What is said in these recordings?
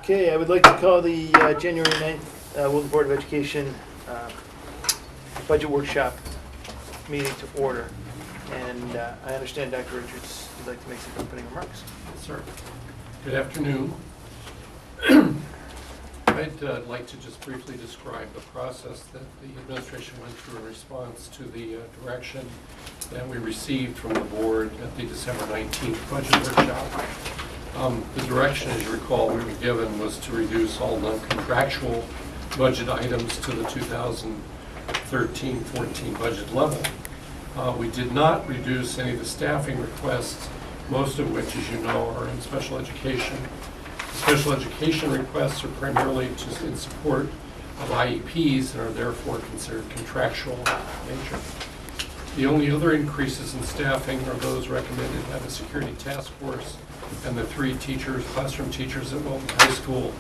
Okay, I would like to call the January 9th Wilton Board of Education Budget Workshop meeting to order. And I understand, Dr. Richards, you'd like to make some opening remarks. Yes, sir. Good afternoon. I'd like to just briefly describe the process that the administration went through in response to the direction that we received from the board at the December 19th budget workshop. The direction, as you recall, we were given was to reduce all non-contractual budget items to the 2013-14 budget level. We did not reduce any of the staffing requests, most of which, as you know, are in special education. The special education requests are primarily in support of IEPs and are therefore considered contractual in nature. The only other increases in staffing are those recommended by the Security Task Force and the 3 classroom teachers at Wilton High School,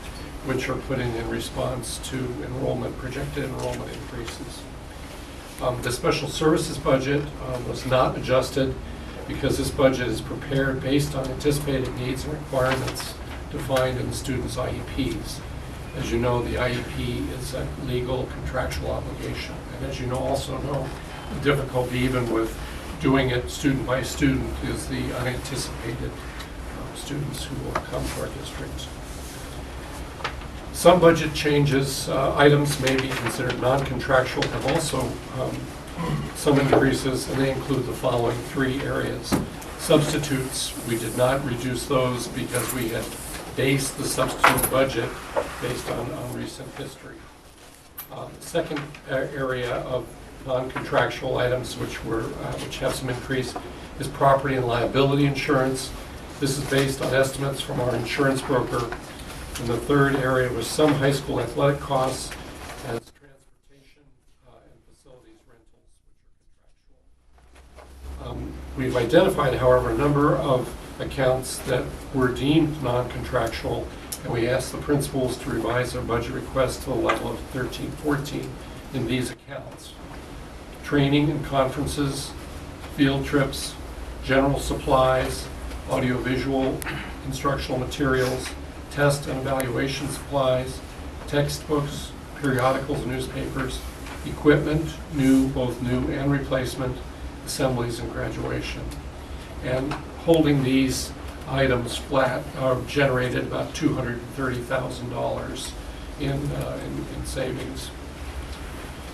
which are put in response to projected enrollment increases. The special services budget was not adjusted because this budget is prepared based on anticipated needs and requirements defined in the students' IEPs. As you know, the IEP is a legal contractual obligation. And as you also know, the difficulty even with doing it student by student is the unanticipated students who will come to our district. Some budget changes, items may be considered non-contractual, have also some increases, and they include the following 3 areas. Substitutes, we did not reduce those because we had based the substitute budget based on recent history. The second area of non-contractual items which have some increase is property and liability insurance. This is based on estimates from our insurance broker. And the third area was some high school athletic costs as transportation and facilities rentals, which are contractual. We've identified, however, a number of accounts that were deemed non-contractual, and we asked the principals to revise their budget request to the level of 13-14 in these accounts. Training and conferences, field trips, general supplies, audiovisual instructional materials, test and evaluation supplies, textbooks, periodicals and newspapers, equipment, both new and replacement, assemblies and graduation. And holding these items flat generated about $230,000 in savings.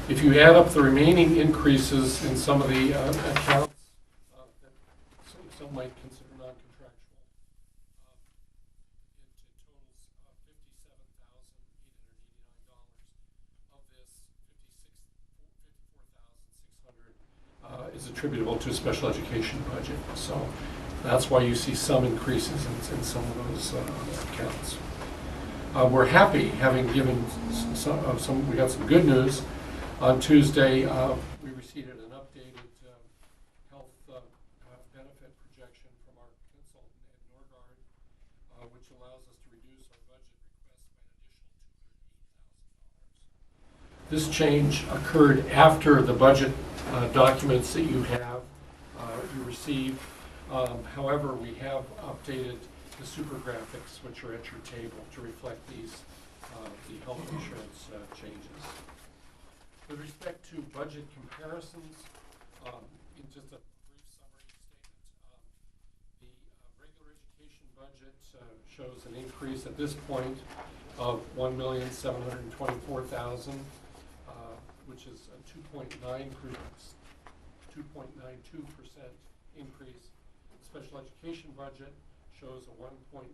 If you add up the remaining increases in some of the accounts that some might consider non-contractual, it totals $57,889. Of this, $54,600 is attributable to a special education budget. So that's why you see some increases in some of those accounts. We're happy, having given we got some good news. On Tuesday, we received an updated health benefit projection from our consultant at Norgard, which allows us to reduce our budget request by an additional $280,000. This change occurred after the budget documents that you you received. However, we have updated the super graphics, which are at your table, to reflect these the health insurance changes. With respect to budget comparisons, in just a brief summary statement, the regular education budget shows an increase at this point of $1,724,000, which is a 2.92% increase. The special education budget shows a $1.6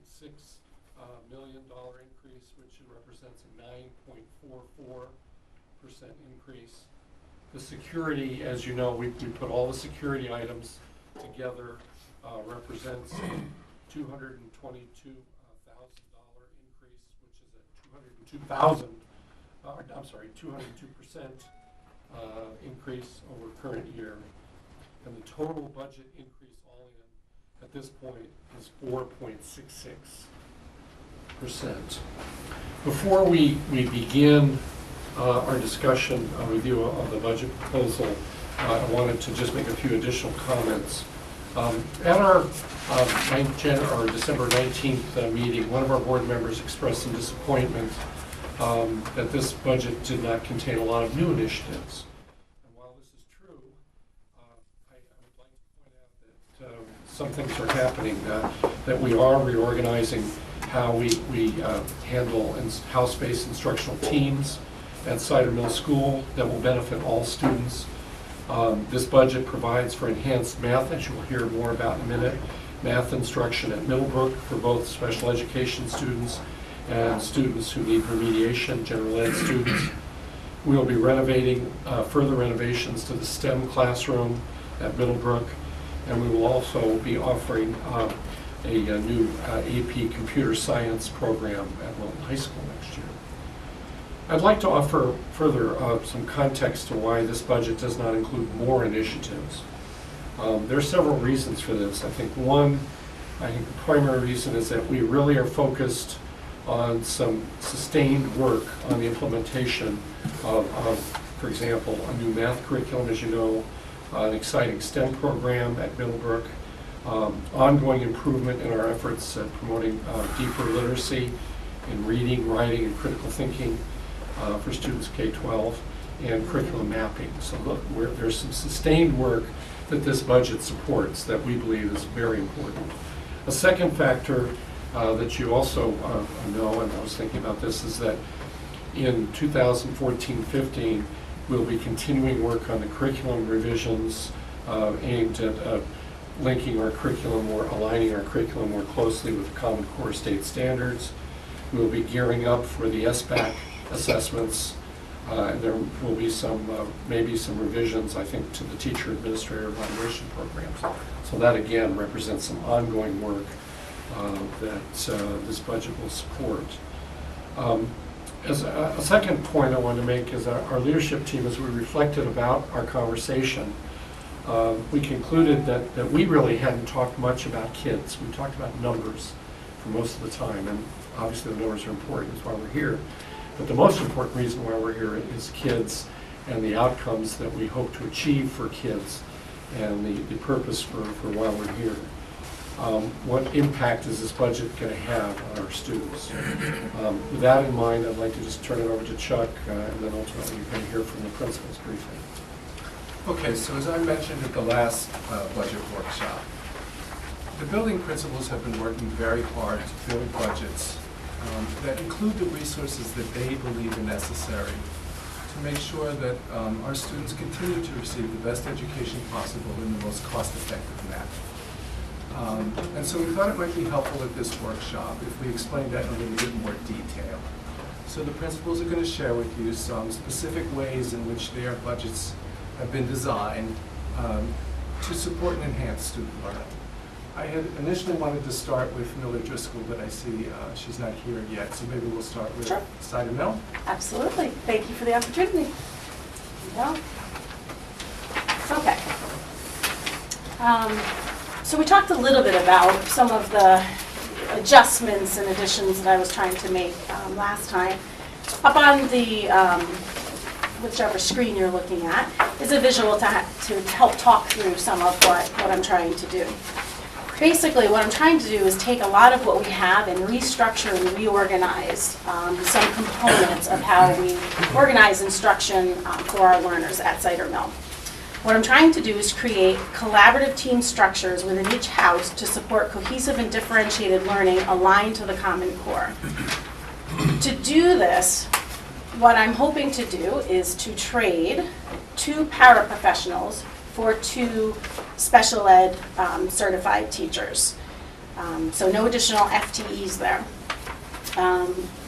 million increase, which represents a 9.44% increase. The security, as you know, we put all the security items together, represents a $222,000 increase, which is a 202% increase over current year. And the total budget increase all in at this point is 4.66%. Before we begin our discussion, review of the budget proposal, I wanted to just make a few additional comments. At our December 19th meeting, one of our board members expressed some disappointment that this budget did not contain a lot of new initiatives. And while this is true, I would like to point out that some things are happening, that we are reorganizing how we handle house-based instructional teams at Cider Mill School that will benefit all students. This budget provides for enhanced math, as you'll hear more about in a minute, math instruction at Middlebrook for both special education students and students who need remediation, general ed students. We'll be renovating, further renovations to the STEM classroom at Middlebrook, and we will also be offering a new AP computer science program at Wilton High School next year. I'd like to offer further some context to why this budget does not include more initiatives. There are several reasons for this. I think the primary reason is that we really are focused on some sustained work on the implementation of, for example, a new math curriculum, as you know, an exciting STEM program at Middlebrook, ongoing improvement in our efforts at promoting deeper literacy in reading, writing, and critical thinking for students K-12, and curriculum mapping. So look, there's some sustained work that this budget supports that we believe is very important. A second factor that you also know, and I was thinking about this, is that in 2014-15, we'll be continuing work on the curriculum revisions aimed at linking our curriculum or aligning our curriculum more closely with the Common Core state standards. We'll be gearing up for the SBAC assessments. And there will be maybe some revisions, I think, to the teacher administrator evaluation programs. So that again represents some ongoing work that this budget will support. As a second point I want to make is our leadership team, as we reflected about our conversation, we concluded that we really hadn't talked much about kids. We talked about numbers for most of the time, and obviously the numbers are important, that's why we're here. But the most important reason why we're here is kids and the outcomes that we hope to achieve for kids and the purpose for why we're here. What impact is this budget going to have on our students? With that in mind, I'd like to just turn it over to Chuck, and then ultimately you're going to hear from the principals briefly. Okay, so as I mentioned at the last budget workshop, the building principals have been working very hard to build budgets that include the resources that they believe are necessary to make sure that our students continue to receive the best education possible in the most cost-effective manner. And so we thought it might be helpful at this workshop if we explained that in a little bit more detail. So the principals are going to share with you some specific ways in which their budgets have been designed to support and enhance student learning. I had initially wanted to start with Miller Driscoll, but I see she's not here yet, so maybe we'll start with Cider Mill. Absolutely. Thank you for the opportunity. Yeah. Okay. So we talked a little bit about some of the adjustments and additions that I was trying to make last time. Up on the whichever screen you're looking at is a visual to help talk through some of what I'm trying to do. Basically, what I'm trying to do is take a lot of what we have and restructure and reorganize some components of how we organize instruction for our learners at Cider Mill. What I'm trying to do is create collaborative team structures within each house to support cohesive and differentiated learning aligned to the Common Core. To do this, what I'm hoping to do is to trade 2 paraprofessionals for 2 special ed certified teachers. So no additional FTEs there.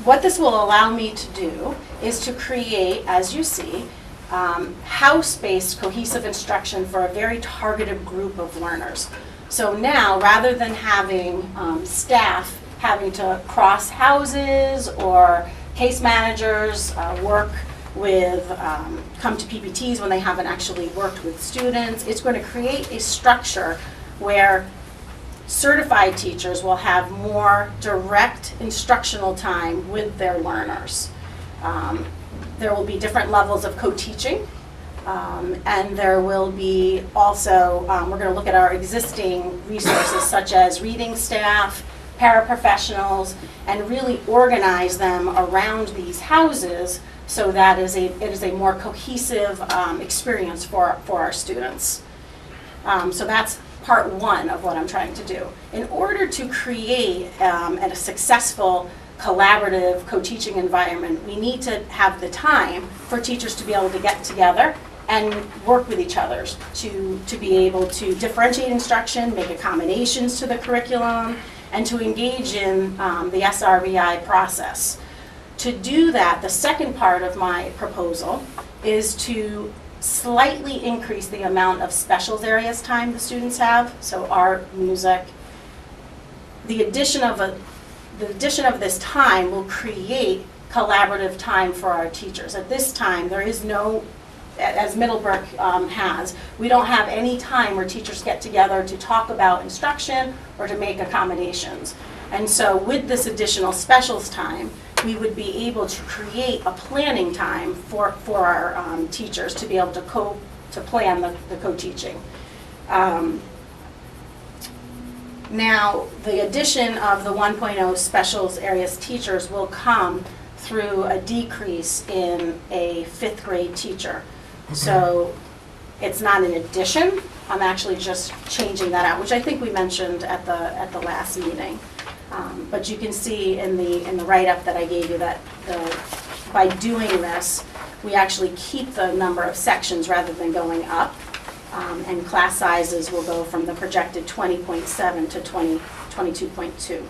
What this will allow me to do is to create, as you see, house-based cohesive instruction for a very targeted group of learners. So now, rather than having staff having to cross houses or case managers work with, come to PPTs when they haven't actually worked with students, it's going to create a structure where certified teachers will have more direct instructional time with their learners. There will be different levels of co-teaching And there will be also, we're going to look at our existing resources such as reading staff, paraprofessionals, and really organize them around these houses so that it is a more cohesive experience for our students. So that's part one of what I'm trying to do. In order to create a successful collaborative co-teaching environment, we need to have the time for teachers to be able to get together and work with each other to be able to differentiate instruction, make accommodations to the curriculum, and to engage in the SRBI process. To do that, the second part of my proposal is to slightly increase the amount of specials areas time the students have, so art, music. The addition of this time will create collaborative time for our teachers. At this time, there is no, as Middlebrook has, we don't have any time where teachers get together to talk about instruction or to make accommodations. And so with this additional specials time, we would be able to create a planning time for our teachers to be able to plan the co-teaching. Now, the addition of the 1.0 specials areas teachers will come through a decrease in a 5th grade teacher. So it's not an addition, I'm actually just changing that out, which I think we mentioned at the last meeting. But you can see in the write-up that I gave you that by doing this, we actually keep the number of sections rather than going up. And class sizes will go from the projected 20.7 to 22.2.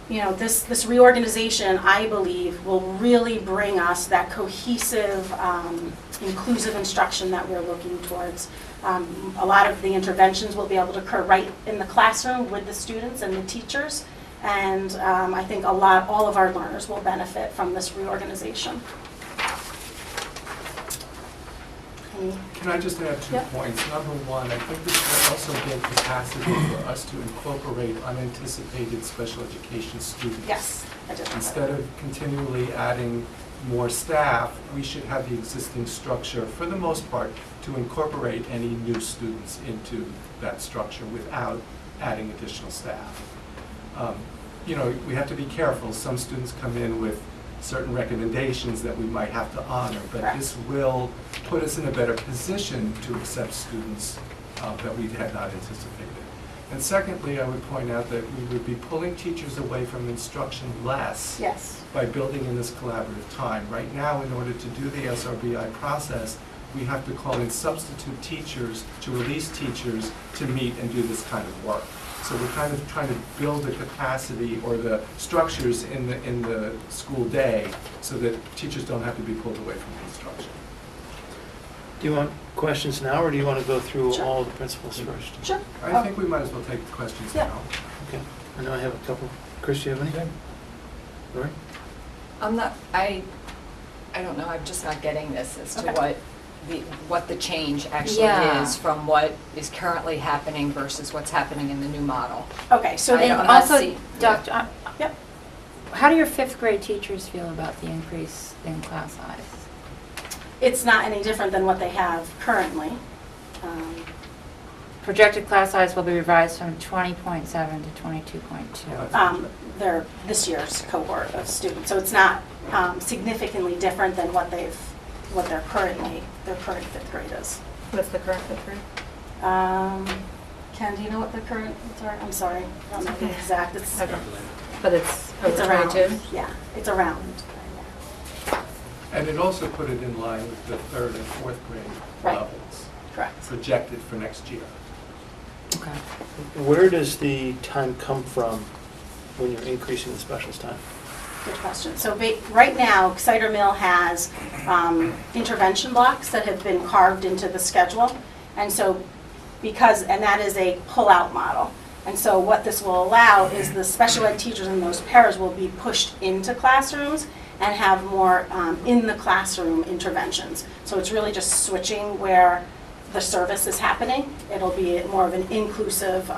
You know, this reorganization, I believe, will really bring us that cohesive, inclusive instruction that we're looking towards. A lot of the interventions will be able to occur right in the classroom with the students and the teachers, and I think all of our learners will benefit from this reorganization. Can I just add 2 points? Number one, I think this will also give capacity for us to incorporate unanticipated special education students. Yes, I did. Instead of continually adding more staff, we should have the existing structure, for the most part, to incorporate any new students into that structure without adding additional staff. You know, we have to be careful. Some students come in with certain recommendations that we might have to honor, but Correct. This will put us in a better position to accept students that we had not anticipated. And secondly, I would point out that we would be pulling teachers away from instruction less Yes. by building in this collaborative time. Right now, in order to do the SRBI process, we have to call in substitute teachers to release teachers to meet and do this kind of work. So we're kind of trying to build the capacity or the structures in the school day so that teachers don't have to be pulled away from the instruction. Do you want questions now, or do you want to go through Sure. all the principles first? Sure. I think we might as well take the questions Yeah. now. Okay, I know I have a couple. Chris, do you have anything? Lori? I don't know, I'm just not getting this as to Okay. what the change actually Yeah. is from what is currently happening versus what's happening in the new model. Okay, so I don't And know. also, see. Dr., Yep. how do your 5th grade teachers feel about the increase in class size? it's not any different than what they have currently. Projected class size will be revised from 20.7 to 22.2. They're this year's cohort of students, so it's not significantly different than what their current 5th grade is. What's the current 5th grade? Ken, do you know what the current, I'm sorry, I don't know the exact, it's Okay. But it's over around, 22? yeah, it's around. And it also put it in line with the 3rd and 4th grade Right. levels Correct. projected for next year. Okay. Where does the time come from when you're increasing the specials time? Good question. So right now, Cider Mill has intervention blocks that have been carved into the schedule. And so and that is a pull-out model. And so what this will allow is the special ed teachers in those pairs will be pushed into classrooms and have more in the classroom interventions. So it's really just switching where the service is happening. It'll be more of an inclusive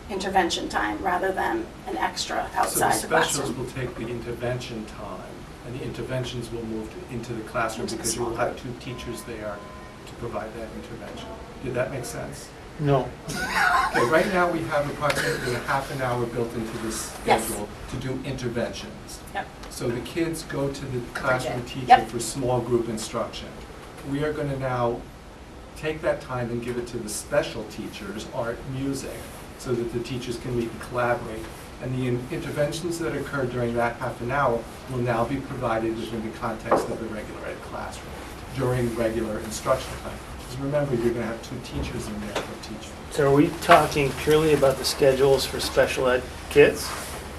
intervention time rather than an extra outside the So the specials classroom. will take the intervention time and the interventions will move into the classroom Into the because you will small have 2 teachers there to provide that intervention. Did that make sense? No. Okay, right now we have approximately a half an hour built into this Yes. schedule to do interventions. Yep. So the kids go to the classroom teacher Yep. for small group instruction. We are going to now take that time and give it to the special teachers, art, music, so that the teachers can meet and collaborate. And the interventions that occur during that half an hour will now be provided within the context of the regular ed classroom during regular instructional time. Because remember, you're going to have 2 teachers in there for teaching. So are we talking purely about the schedules for special ed kids?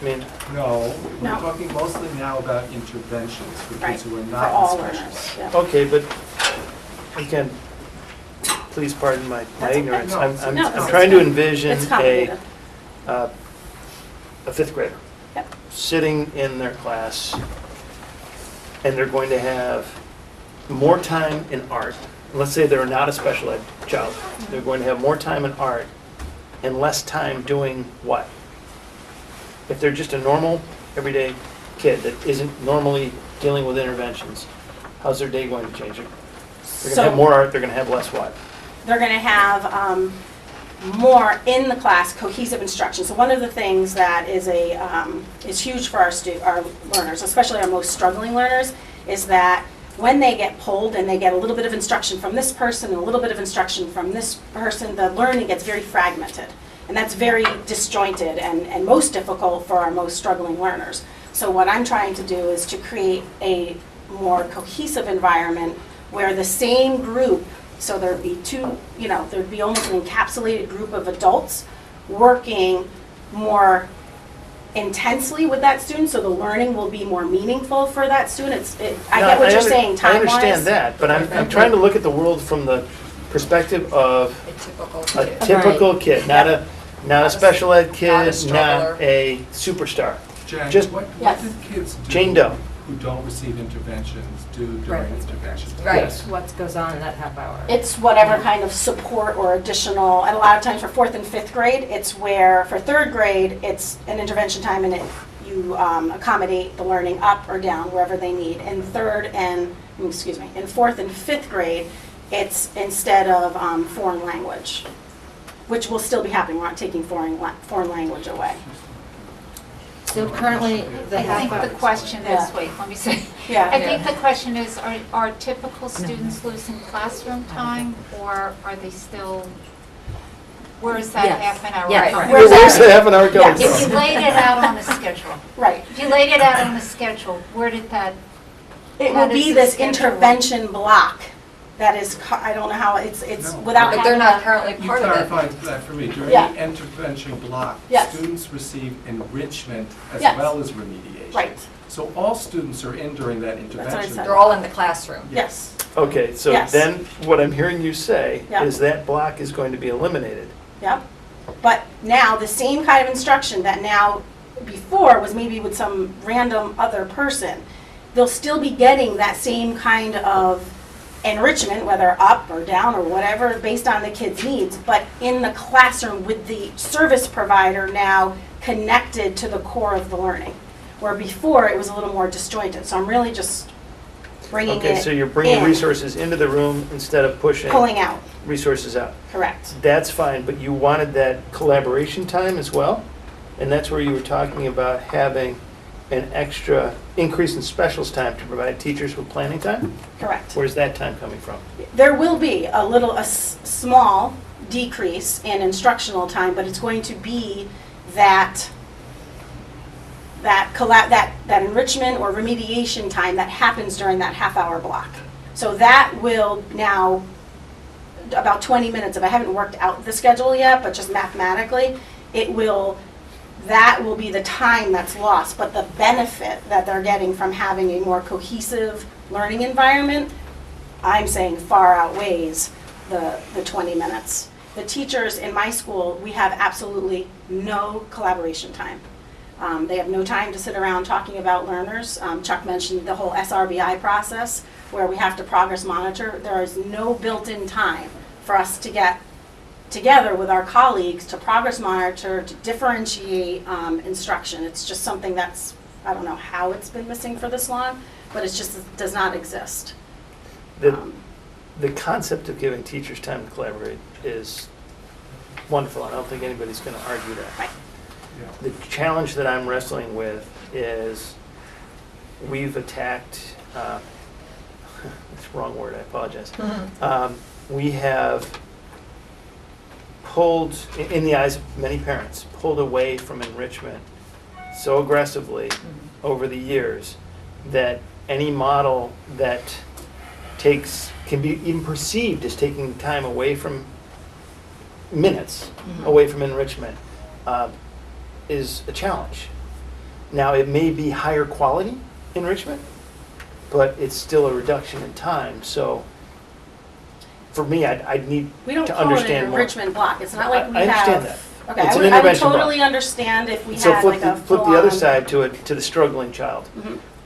I mean, No, we're No. talking mostly now about interventions for Right, kids who are for not all in special learners, ed. yeah. okay, but again, please pardon my That's okay. ignorance. No, I'm it's- I'm No, I'm it's trying to fine. envision It's complicated. a 5th grader Yep. sitting in their class, and they're going to have more time in art. Let's say they're not a special ed child. They're going to have more time in art and less time doing what? If they're just a normal, everyday kid that isn't normally dealing with interventions, how's their day going to change? They're going to have more art, they're going to have less what? They're going to have more in the class cohesive instruction. So one of the things that is huge for our learners, especially our most struggling learners, is that when they get pulled and they get a little bit of instruction from this person and a little bit of instruction from this person, the learning gets very fragmented. And that's very disjointed and most difficult for our most struggling learners. So what I'm trying to do is to create a more cohesive environment where the same group, so there'd be there'd be almost an encapsulated group of adults working more intensely with that student, so the learning will be more meaningful for that student. I get what you're saying I time-wise. understand that, but I'm trying to look at the world from the perspective of A typical a kid. typical kid, not a special ed Not a kid, struggler. not a superstar. Jen, Just- what Yes. did kids do Jane Doe. who don't receive interventions do during Right. interventions? Right. Yes. What goes on in that half hour? It's whatever kind of support or additional, and a lot of times for 4th and 5th grade, it's where, for 3rd grade, it's an intervention time and you accommodate the learning up or down wherever they need. In 4th and 5th grade, it's instead of foreign language, which will still be happening. We're not taking foreign language away. So currently, the I half think hour. the question Yeah. is, wait, let me say. Yeah. I think the question is, are typical students losing classroom time, or are they still, where is that Yes. half an hour? Yes. coming Where's from? Where's the half an hour coming Yes. If you from? laid it out on the schedule, Right. if you laid it out on the schedule, where did that, It How will does be the this schedule work? intervention block that is, I don't know how, it's No. without But they're having not a- currently You part of it. clarified that for me. During Yeah. the intervention block, Yes. students receive enrichment as Yes. well as remediation. Right. So all students are in during that what I intervention. said. They're all in the classroom. Yes, Okay, so Yes. then what I'm hearing you say Yeah. is that block is going to be eliminated. yep. But now, the same kind of instruction that now, before was maybe with some random other person, they'll still be getting that same kind of enrichment, whether up or down or whatever, based on the kid's needs, but in the classroom with the service provider now connected to the core of the learning. Where before, it was a little more disjointed. So I'm really just bringing Okay, it so you're bringing in, resources into the room instead of pushing pulling out, resources out. correct. That's fine, but you wanted that collaboration time as well? And that's where you were talking about having an extra increase in specials time to provide teachers with planning time? Correct. Where's that time coming from? There will be a small decrease in instructional time, but it's going to be that enrichment or remediation time that happens during that half-hour block. So that will now, about 20 minutes, if I haven't worked out the schedule yet, but just mathematically, that will be the time that's lost, but the benefit that they're getting from having a more cohesive learning environment, I'm saying far outweighs the 20 minutes. The teachers in my school, we have absolutely no collaboration time. They have no time to sit around talking about learners. Chuck mentioned the whole SRBI process where we have to progress monitor. There is no built-in time for us to get together with our colleagues to progress monitor, to differentiate instruction. It's just something that's, I don't know how it's been missing for this long, but it just does not exist. The concept of giving teachers time to collaborate is wonderful. I don't think anybody's going to argue that. Right. Yeah. The challenge that I'm wrestling with is we've attacked, it's the wrong word, I apologize. We have pulled, in the eyes of many parents, pulled away from enrichment so aggressively over the years that any model that can be even perceived as taking time away from minutes, away from enrichment, is a challenge. Now, it may be higher quality enrichment, but it's still a reduction in time. So for me, I'd need We don't to call it an understand more. enrichment block. It's not like we I have. understand that. Okay, It's I an would intervention block. totally understand if we So had like a flip the other full-on- side to it, to the struggling child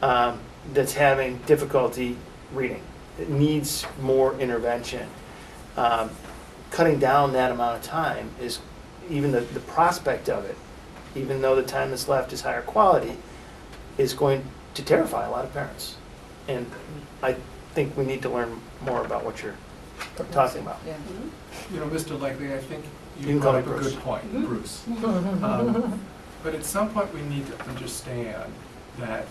Mhm. that's having difficulty reading. It needs more intervention. Cutting down that amount of time is, even the prospect of it, even though the time that's left is higher quality, is going to terrify a lot of parents. And I think we need to learn more about what you're talking about. Yeah. You know, Mr. Likely, I think You you can call brought me up a Bruce. good point, Mhm. Bruce. But at some point, we need to understand that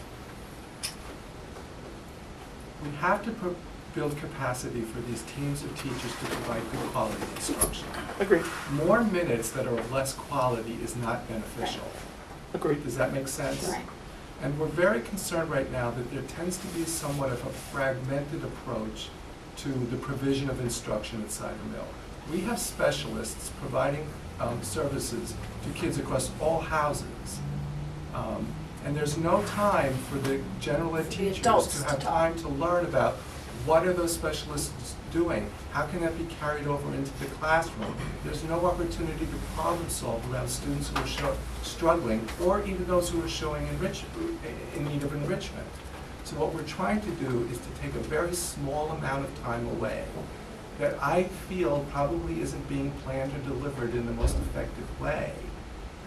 we have to build capacity for these teams of teachers to provide good quality instruction. Agreed. More minutes that are of less quality is not beneficial. Agreed. Does that make sense? Right. And we're very concerned right now that there tends to be somewhat of a fragmented approach to the provision of instruction at Cider Mill. We have specialists providing services to kids across all houses. And there's no time for the general ed The teachers adults to to have talk. time to learn about what are those specialists doing? How can that be carried over into the classroom? There's no opportunity to problem solve around students who are struggling, or even those who are showing in need of enrichment. So what we're trying to do is to take a very small amount of time away that I feel probably isn't being planned or delivered in the most effective way,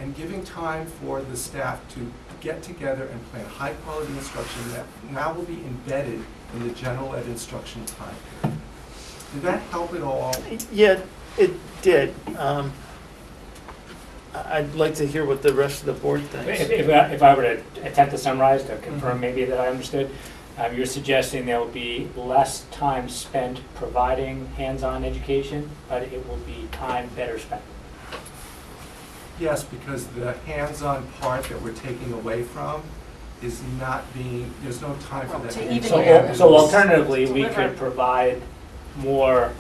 and giving time for the staff to get together and plan high-quality instruction that now will be embedded in the general ed instruction time period. Did that help at all? Yeah, it did. I'd like to hear what the rest of the board thinks. If I were to attempt to summarize, to confirm maybe that I understood, you're suggesting there will be less time spent providing hands-on education, but it will be time better spent. Yes, because the hands-on part that we're taking away from is not being, there's no time for Well, that. to to be even So, added. so alternatively, we Deliver. could provide more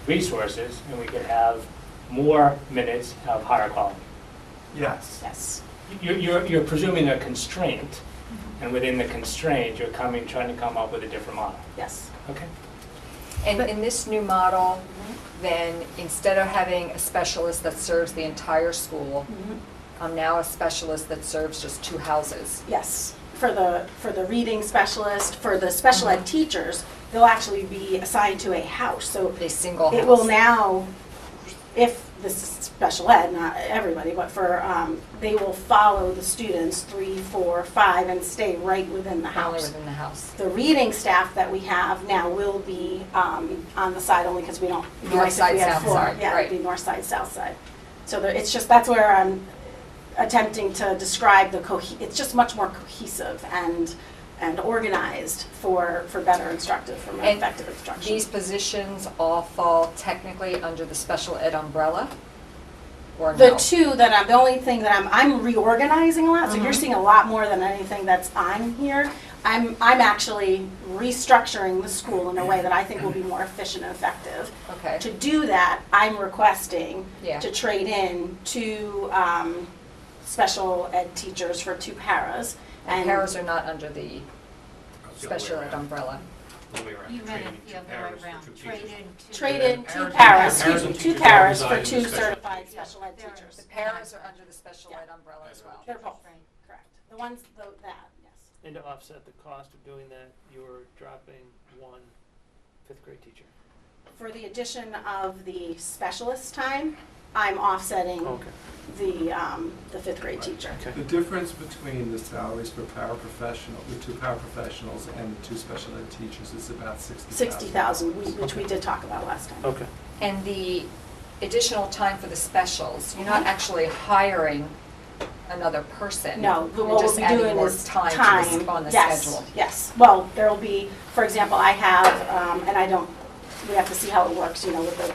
resources and we could have more minutes of higher quality. Yes. Yes. You're presuming a constraint, and within the constraint, you're trying to come up with a different model. Yes. Okay. And in this new model, then instead of having a specialist that serves the entire school, I'm now a specialist that serves just 2 houses. Yes. For the reading specialist, for the special ed teachers, they'll actually be assigned to a house. So A single house. it will now, if this is special ed, not everybody, but for, they will follow the students 3, 4, 5 and stay right within the Only house. within the house. The reading staff that we have now will be on the side only because we don't. it'd be North nice if side, we had south 4. side, Yeah, right. it'd be north side, south side. So it's just, that's where I'm attempting to describe it's just much more cohesive and organized for better instructive, for more And effective instruction. These positions all fall technically under the special ed umbrella? Or The no? two that the only thing that I'm reorganizing a lot, so you're seeing a lot more than anything that's on here. I'm actually restructuring the school in a way that I think will be more efficient and effective. Okay. To do that, I'm requesting Yeah. to trade in 2 special ed teachers for 2 paras. And paras are not under the special ed umbrella. You meant it the other way around, Trade in 2 Paras paras, and excuse me, 2 teachers paras are for reside 2 in the special ed. certified special ed teachers. The paras are under the special ed umbrella as well. They're both, correct. The ones, that, yes. And to offset the cost of doing that, you're dropping 1 fifth grade teacher. For the addition of the specialist time, I'm offsetting Okay, the fifth grade teacher. okay. The difference between the salaries for paraprofessional, the two paraprofessionals and the two special ed teachers is about 60,000. 60,000, which we did talk about last time. Okay, And the additional time for the specials, you're not actually hiring another person. No, but You're what we'll just be adding doing more is time time. to this, on the Yes, schedule. yes. Well, there will be, for example, I have, and I don't, we have to see how it works, you know, with the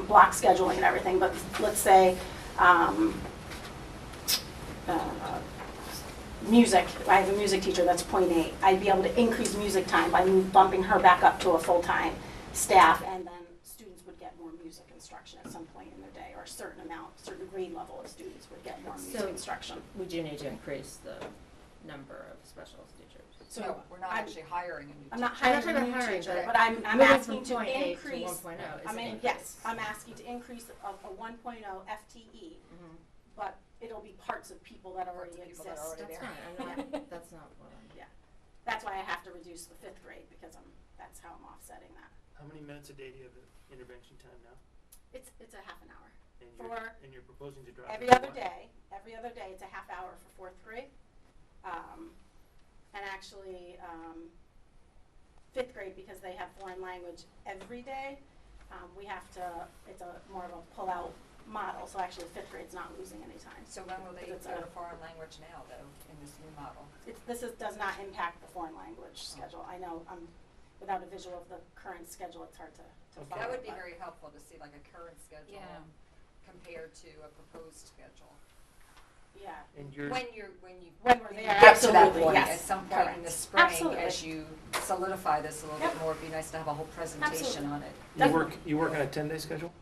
block scheduling and everything, but let's say, music, I have a music teacher that's .8. I'd be able to increase music time by bumping her back up to a full-time staff, and then students would get more music instruction at some point in their day, or a certain amount, certain grade level of students would get more music So- instruction. Would you need to increase the number of specialist teachers? So No, we're not I'm- actually hiring a new teacher. I'm not I'm not hiring talking a about new hiring, teacher, but but I'm moving asking from to 0.8 increase. to 1.0 is I an mean, increase. yes, I'm asking to increase a 1.0 FTE, Mhm. but it'll be parts of people that already Parts of people exist. that are already That's there. fine, I'm not, that's not what I'm. Yeah, that's why I have to reduce the fifth grade, because that's how I'm offsetting that. how many minutes a day do you have of intervention time now? It's a half an hour. And you're proposing to drop it Every to other what? day, it's a half hour for fourth grade. And actually, fifth grade, because they have foreign language every day, we have to, it's more of a pull-out model, so actually fifth grade's not losing any time. So when will they Because it's go a- to foreign language now, though, in this new model? Does not impact the foreign language schedule. I know, without a visual of the current schedule, it's hard to Okay. follow. That would be but- very helpful to see like a current schedule Yeah. compared to a proposed schedule. Yeah. And you're, When When we're you there, get to that absolutely, point, yes, at some point in the correct. spring, Absolutely. as you solidify this a little bit Yep. more, it'd be nice to have a whole presentation Absolutely. on it. you work on a 10-day schedule?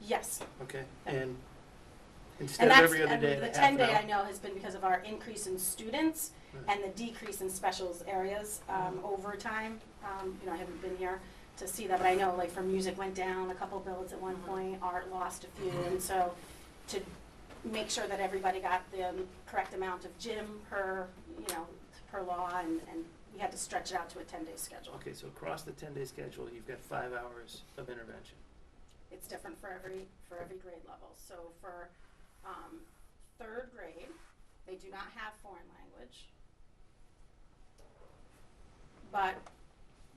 Yes. Okay, Yeah. and instead And of that's, every other and day, the half an 10-day I hour? know has been because of our increase in students Right. and the decrease in specials areas over time. You know, I haven't been here to see that, but I know like for music went down a couple billets at one point, art lost a few, and so to make sure that everybody got the correct amount of gym per, you know, per law, and we had to stretch it out to a 10-day schedule. Okay, so across the 10-day schedule, you've got 5 hours of intervention. It's different for every grade level. So for third grade, they do not have foreign language. But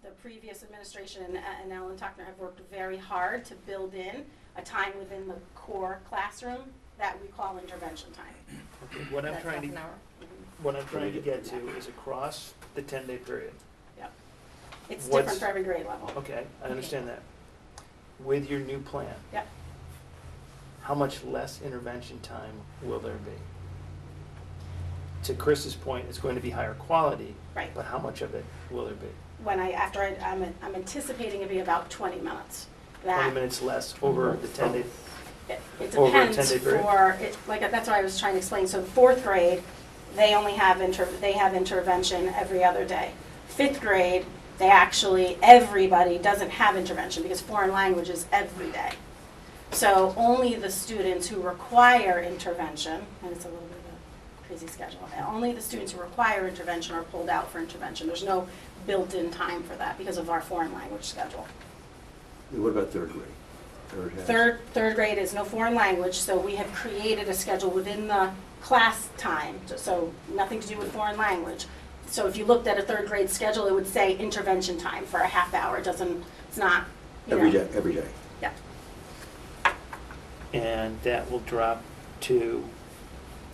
the previous administration and Ellen Tuckner have worked very hard to build in a time within the core classroom that we call intervention time. Okay, what I'm That's trying half to, an hour. what I'm trying to get to is across the 10-day period. Yep. It's What's- different for every grade level. Okay, I understand that. With your new plan, Yep. how much less intervention time will there be? To Chris's point, it's going to be higher quality. Right. But how much of it will there be? I'm anticipating it'll be about 20 minutes. 20 minutes less over the 10-day, It over a depends 10-day period? that's what I was trying to explain. So fourth grade, they only have intervention every other day. Fifth grade, everybody doesn't have intervention because foreign language is every day. So only the students who require intervention, and it's a little bit of a crazy schedule, only the students who require intervention are pulled out for intervention. There's no built-in time for that because of our foreign language schedule. What about third grade? Third has- Third grade is no foreign language, so we have created a schedule within the class time, so nothing to do with foreign language. So if you looked at a third grade schedule, it would say intervention time for a half hour. It's not, you know. Every day. Yeah. and that will drop to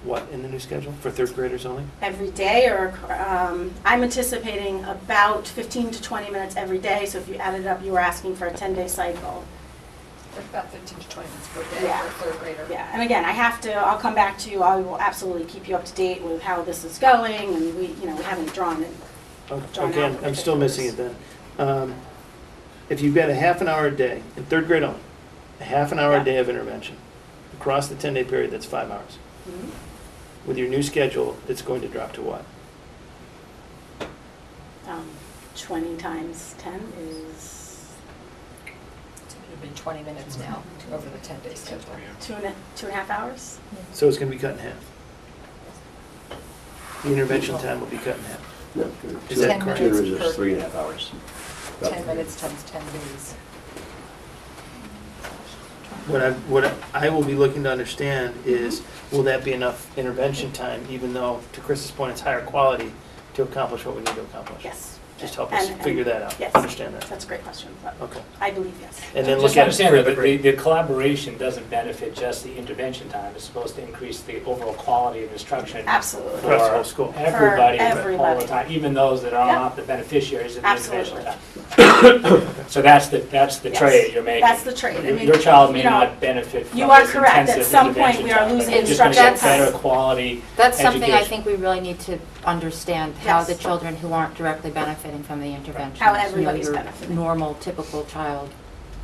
what in the new schedule? For third graders only? Every day, or I'm anticipating about 15 to 20 minutes every day, so if you added it up, you were asking for a 10-day cycle. About 15 to 20 minutes per day Yeah. for a third grader. Yeah, and again, I'll come back to you, I will absolutely keep you up to date with how this is going, and we haven't drawn it. Drawn Okay, out I'm still missing it then. If you've got a half an hour a day, in third grade only, a half an hour Yeah. a day of intervention, across the 10-day period, that's 5 hours. Mhm. With your new schedule, it's going to drop to what? 20 times 10 is It would be 20 minutes now over the 10-day schedule. 2.5 hours? So it's going to be cut in half. The intervention time will be cut in half. No, Is that two correct? tutors is Per- 3.5 hours. About 10 minutes times 10 days. What I will be looking to understand is, will that be enough intervention time, even though, to Chris's point, it's higher quality, to accomplish what we need to accomplish? Yes. Just help us And- figure that out, yes. understand that. That's a great question, but Okay. I believe yes. And then Just look at it understand further. that the collaboration doesn't benefit just the intervention time. It's supposed to increase the overall quality of instruction. Absolutely. Across the For whole school. everybody, For all everybody. the time, even those that are Yep. not the beneficiaries of the intervention Absolutely. time. So that's the Yes. trade you're making. That's the trade. I mean, Your child may you know, not benefit from you are this correct. At intensive some point, we intervention are time, but losing they're just gonna get instruction better time. quality That's something I education. think we really need to understand, how Yes. the children who aren't directly benefiting from the intervention. How everybody's benefiting. Normal, typical child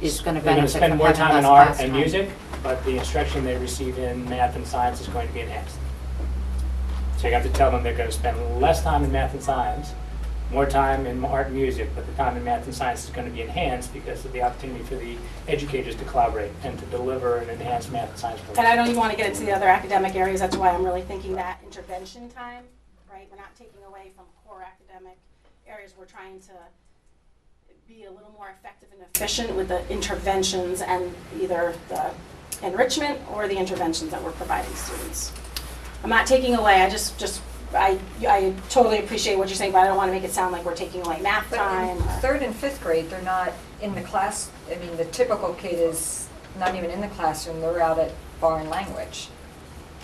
is going to They're going benefit to from spend more having time in less art class and time. music, but the instruction they receive in math and science is going to be enhanced. So you have to tell them they're going to spend less time in math and science, more time in art and music, but the time in math and science is going to be enhanced because of the opportunity for the educators to collaborate and to deliver an enhanced math and science program. And I don't even want to get into the other academic areas. That's why I'm really thinking that intervention time, right? We're not taking away from core academic areas. We're trying to be a little more effective and efficient with the interventions and either the enrichment or the interventions that we're providing students. I'm not taking away, I totally appreciate what you're saying, but I don't want to make it sound like we're taking away math But time. in or- third and fifth grade, they're not in the class, I mean, the typical kid is not even in the classroom, they're out at foreign language.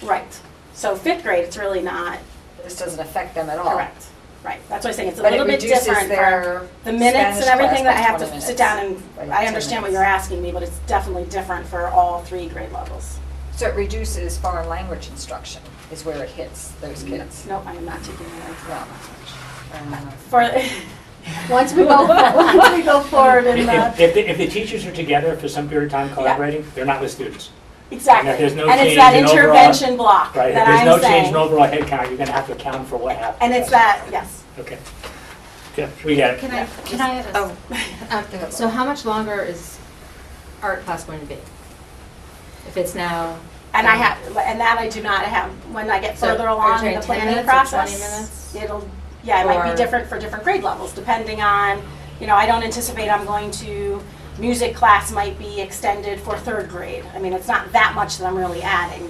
Right. So fifth grade, it's really not This doesn't affect them at all. correct. Right. That's why I'm saying it's a But it little bit reduces different for their the minutes Spanish and everything class that I by have 20 to sit minutes, down and, by I 10 understand what minutes. you're asking me, but it's definitely different for all 3 grade levels. So it reduces foreign language instruction, is where it hits those kids. Nope, I am not taking away from No. that. For, once we go forward in the, If the teachers are together for some period of time collaborating, they're not with students. exactly. And if there's no And it's change that in overall- intervention block Right, if that there's I'm no change in saying. overall head count, you're going to have to account for what happened. And it's that, yes. Okay, Okay. we get it. Can I, so how much longer is art class going to be? If it's now. And that I do not have, when I get So further are you along in saying the 10 planning minutes or process. 20 minutes? It might be Or- different for different grade levels, depending on, I don't anticipate I'm going to, music class might be extended for 3rd grade. I mean, it's not that much that I'm really adding,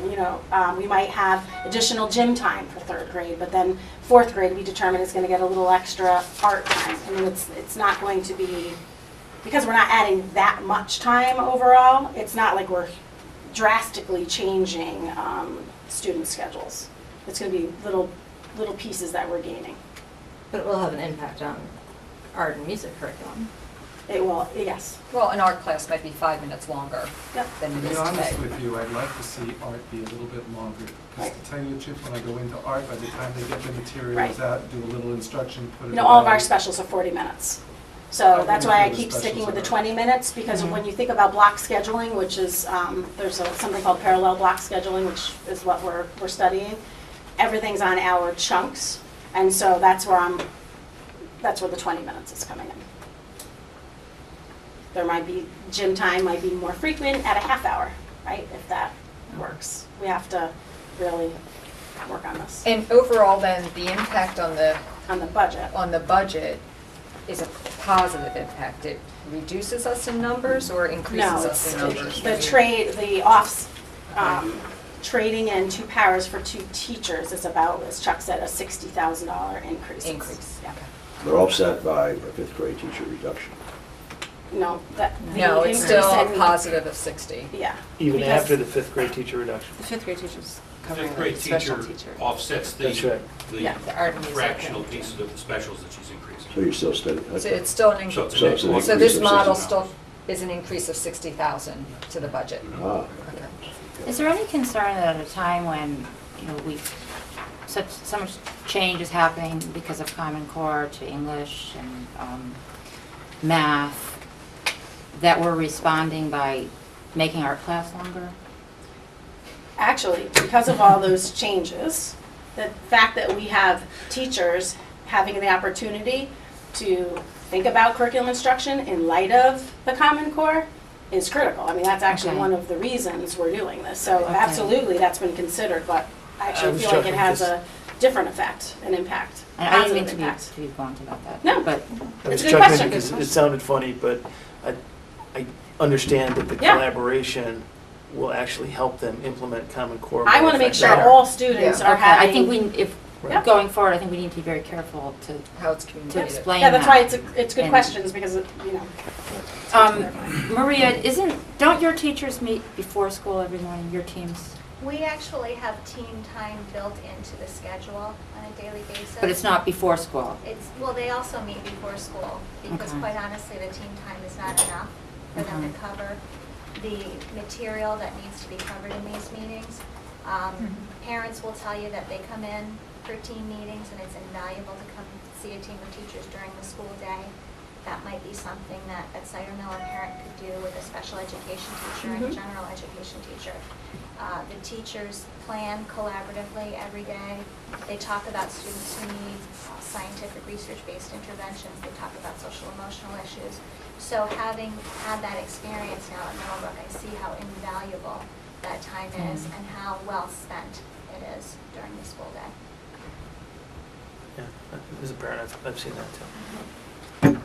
we might have additional gym time for 3rd grade, but then 4th grade, we determine it's gonna get a little extra art time. I mean, it's not going to be, because we're not adding that much time overall, it's not like we're drastically changing student schedules. It's going to be little pieces that we're gaining. But it will have an impact on art and music curriculum. It will, yes. Well, an art class might be 5 minutes longer Yep. than To it be is honest today. with you, I'd like to see art be a little bit longer. Because to tell you the truth, when I go into art, by the time they get the materials Right. out, do a little instruction, put it All of away. our specials are 40 minutes. So that's why I keep sticking with the 20 minutes, because when you think about block scheduling, which is, there's something called parallel block scheduling, which is what we're studying. Everything's on hour chunks, and so that's where the 20 minutes is coming in. There might be, gym time might be more frequent at a half hour, right, if that works. We have to really work on this, And overall then, the impact on the on the budget. is a positive impact. It reduces us in numbers or increases No, us in numbers? Trading in 2 paras for 2 teachers is about, as Chuck said, a $60,000 increase. Increase. Yeah. But offset by a 5th grade teacher reduction. No, No, it's still a increase positive of 60. yeah. Even Because- after the 5th grade teacher reduction. The 5th grade teacher's covering Fifth the grade special teacher teacher. offsets That's right. the Yeah. The art and music. fractional pieces of the specials that she's increasing. So you're still spending. So it's still an So increase. it's So it's an an increase So of this 60. model still is an increase of 60,000 to the budget. Ah, Is there any concern that at a time when, so much change is happening because of Common Core to English and math, that we're responding by making art class longer? Actually, because of all those changes, the fact that we have teachers having the opportunity to think about curriculum instruction in light of the Common Core is critical. I mean, that's actually Okay. one of the reasons we're doing this. So Okay. absolutely, that's been considered, but I I actually was feel like it joking, has just- a different effect, an impact, And I didn't mean positive impact. to be blunt about that. No. But I was It's a good chuckling question. because it sounded funny, but I understand that the Yeah. collaboration will actually help them implement Common Core. I more want to make sure effectively. all students are Okay, having. I think we, if, Yep. going forward, I think we need to be very careful to How it's to communicated. explain Yeah, that. that's why it's good And- questions, because, it's good to clarify. Maria, don't your teachers meet before school every morning, your teams? We actually have team time built into the schedule on a daily basis. But it's not before school? Well, they also meet before school, because Okay. quite honestly, the team time is not enough for them to cover the material that needs to be covered in these meetings. Parents will tell you that they come in for team meetings, and it's invaluable to come see a team of teachers during the school day. That might be something that a Cider Mill parent could do with a special education teacher and a general education teacher. The teachers plan collaboratively every day. They talk about students who need scientific research-based interventions. They talk about social emotional issues. So having had that experience now at Millbrook, I see how invaluable that time is and how well spent it is during the school day. Yeah, as a parent, I've seen that too.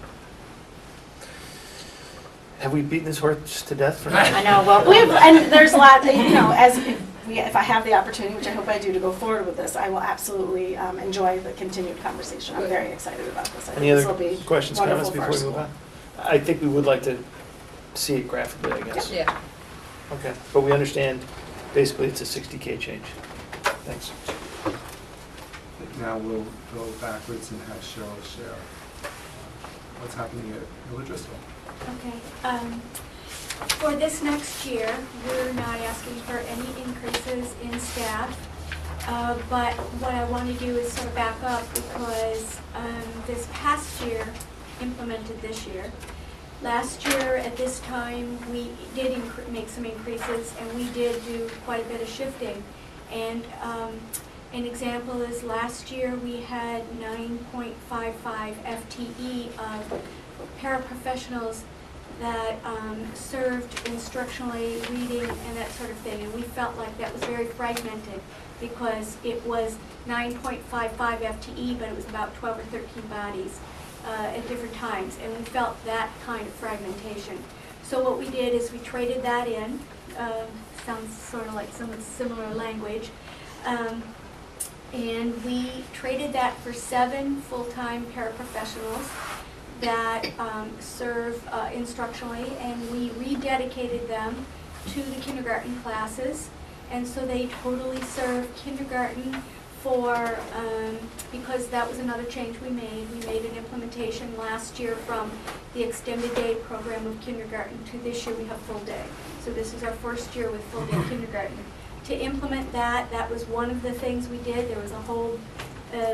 Have we beaten this horse to death for now? I know, well, And there's a lot, if I have the opportunity, which I hope I do, to go forward with this, I will absolutely enjoy the continued conversation. I'm very excited about this. I think Any this other will be questions, comments wonderful for before our we move school. on? I think we would like to see it graphically, I guess. Yeah. Okay, but we understand, basically, it's a 60K change. Thanks. Now we'll go backwards and have Cheryl share what's happening at Miller Driscoll. Okay. For this next year, we're not asking for any increases in staff, but what I want to do is sort of back up, because this past year, implemented this year, last year at this time, we did make some increases, and we did do quite a bit of shifting. And an example is last year we had 9.55 FTE of paraprofessionals that served instructionally, reading, and that sort of thing. And we felt like that was very fragmented, because it was 9.55 FTE, but it was about 12 or 13 bodies at different times. And we felt that kind of fragmentation. So what we did is we traded that in. Sounds sort of like some similar language. And we traded that for 7 full-time paraprofessionals that serve instructionally, and we rededicated them to the kindergarten classes. And so they totally serve kindergarten for, because that was another change we made. We made an implementation last year from the extended day program of kindergarten to this year we have full day. So this is our first year with full day kindergarten. To implement that, that was one of the things we did. There was a whole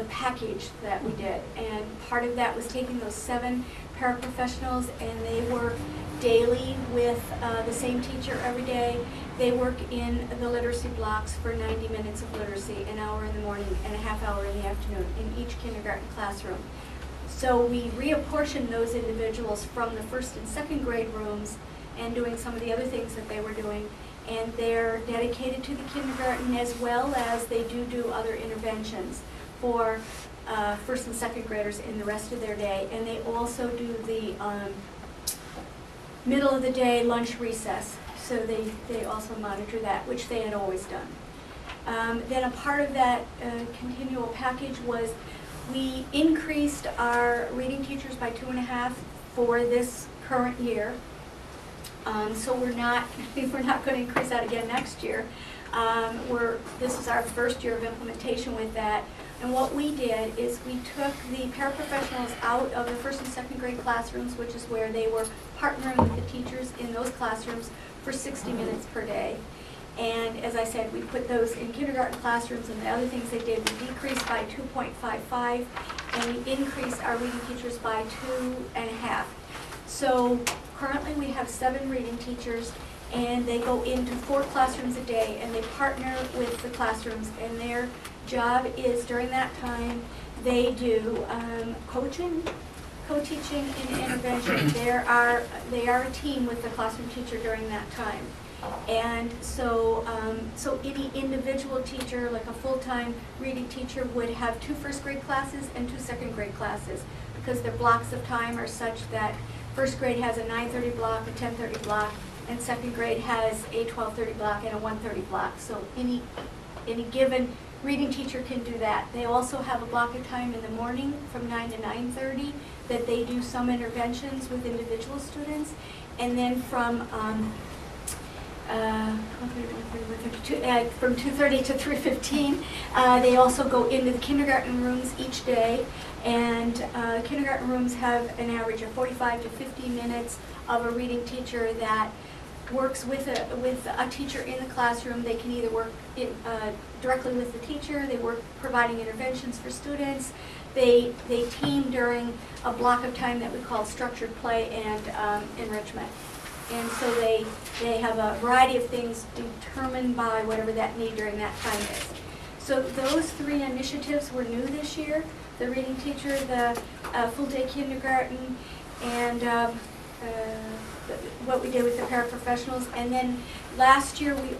package that we did, and part of that was taking those 7 paraprofessionals, and they work daily with the same teacher every day. They work in the literacy blocks for 90 minutes of literacy, an hour in the morning and a half hour in the afternoon in each kindergarten classroom. So we reapportioned those individuals from the 1st and 2nd grade rooms and doing some of the other things that they were doing. And they're dedicated to the kindergarten, as well as they do other interventions for 1st and 2nd graders in the rest of their day. And they also do the middle of the day lunch recess. So they also monitor that, which they had always done. Then a part of that continual package was we increased our reading teachers by 2.5 for this current year. So we're not going to increase that again next year. This is our first year of implementation with that. And what we did is we took the paraprofessionals out of the 1st and 2nd grade classrooms, which is where they were partnering with the teachers in those classrooms for 60 minutes per day. And as I said, we put those in kindergarten classrooms, and the other things they did, we decreased by 2.55, and we increased our reading teachers by 2.5. So currently we have 7 reading teachers, and they go into 4 classrooms a day, and they partner with the classrooms, and their job is during that time they do coaching, co-teaching, and intervention. They are a team with the classroom teacher during that time. And so any individual teacher, like a full-time reading teacher, would have 2 1st grade classes and 2 2nd grade classes, because their blocks of time are such that 1st grade has a 9:30 block, a 10:30 block, and second grade has a 12:30 block and a 1:30 block. So any given reading teacher can do that. They also have a block of time in the morning from 9 to 9:30 that they do some interventions with individual students. And then from 2:30 to 3:15, they also go into the kindergarten rooms each day. And kindergarten rooms have an average of 45 to 50 minutes of a reading teacher that works with a teacher in the classroom. They can either work directly with the teacher, they work providing interventions for students, they team during a block of time that we call structured play and enrichment. And so they have a variety of things determined by whatever that need during that time is. So those 3 initiatives were new this year: the reading teacher, the full-day kindergarten, and what we did with the paraprofessionals. And then last year we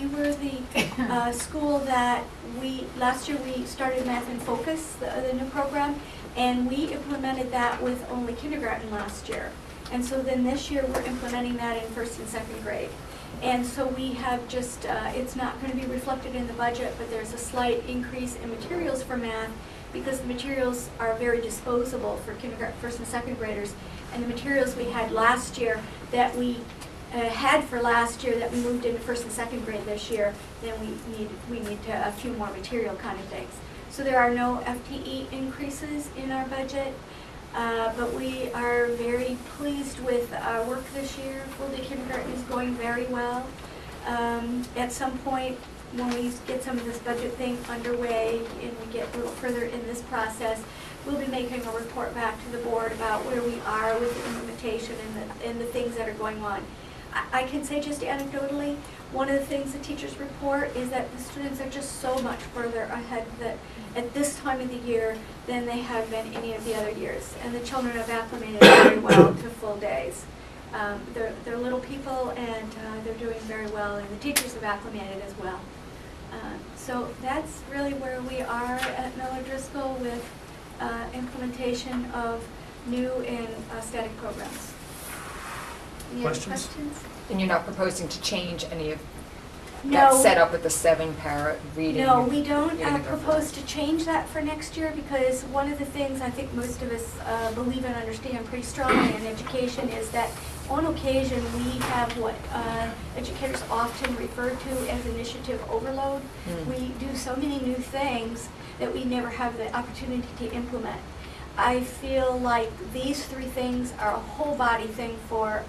were the school that last year we started Math in Focus, the new program, and we implemented that with only kindergarten last year. And so then this year we're implementing that in 1st and 2nd grade. And so we have just, it's not going to be reflected in the budget, but there's a slight increase in materials for math because the materials are very disposable for kindergarten, 1st and 2nd graders. And the materials we had last year that we had for last year that we moved into 1st and 2nd grade this year, then we need a few more material kind of things. So there are no FTE increases in our budget. But we are very pleased with our work this year. Full-day kindergarten is going very well. At some point, when we get some of this budget thing underway and we get a little further in this process, we'll be making a report back to the board about where we are with the implementation and the things that are going on. I can say just anecdotally, one of the things the teachers report is that the students are just so much further ahead at this time of the year than they have been any of the other years. And the children have acclimated very well to full days. They're little people and they're doing very well, and the teachers have acclimated as well. So that's really where we are at Miller Driscoll with implementation of new and static programs. Any other questions? And you're not proposing to change any of that No. setup with the 7 para reading? No, we don't You're gonna go propose for to change that for next year because one of the things I think most of us believe and understand pretty strongly in education is that on occasion we have what educators often refer to as initiative overload. We do so many new things that we never have the opportunity to implement. I feel like these 3 things are a whole body thing for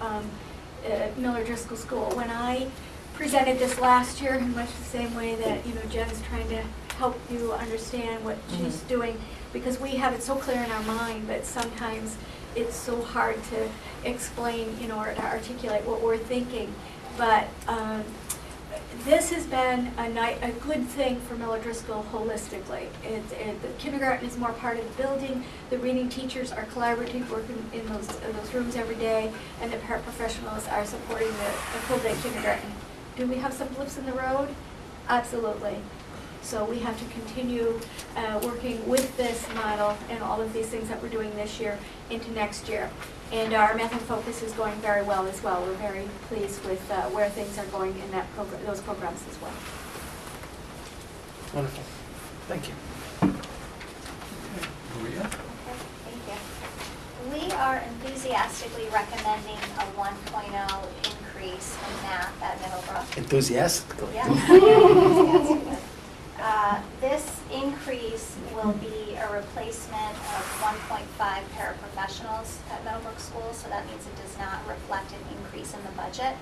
Miller Driscoll School. When I presented this last year in much the same way that Jen's trying to help you understand what she's doing, because we have it so clear in our mind, but sometimes it's so hard to explain, or to articulate what we're thinking. But this has been a good thing for Miller Driscoll holistically. The kindergarten is more part of the building. The reading teachers are collaborative, working in those rooms every day, and the paraprofessionals are supporting the full-day kindergarten. Do we have some blips in the road? Absolutely. So we have to continue working with this model and all of these things that we're doing this year into next year. And our Math in Focus is going very well as well. We're very pleased with where things are going in those programs as well. Wonderful. Thank you. Maria? Okay, thank you. We are enthusiastically recommending a 1.0 increase in math at Middlebrook. Enthusiastically. Yeah. Enthusiastically. This increase will be a replacement of 1.5 paraprofessionals at Meadowbrook School, so that means it does not reflect an increase in the budget.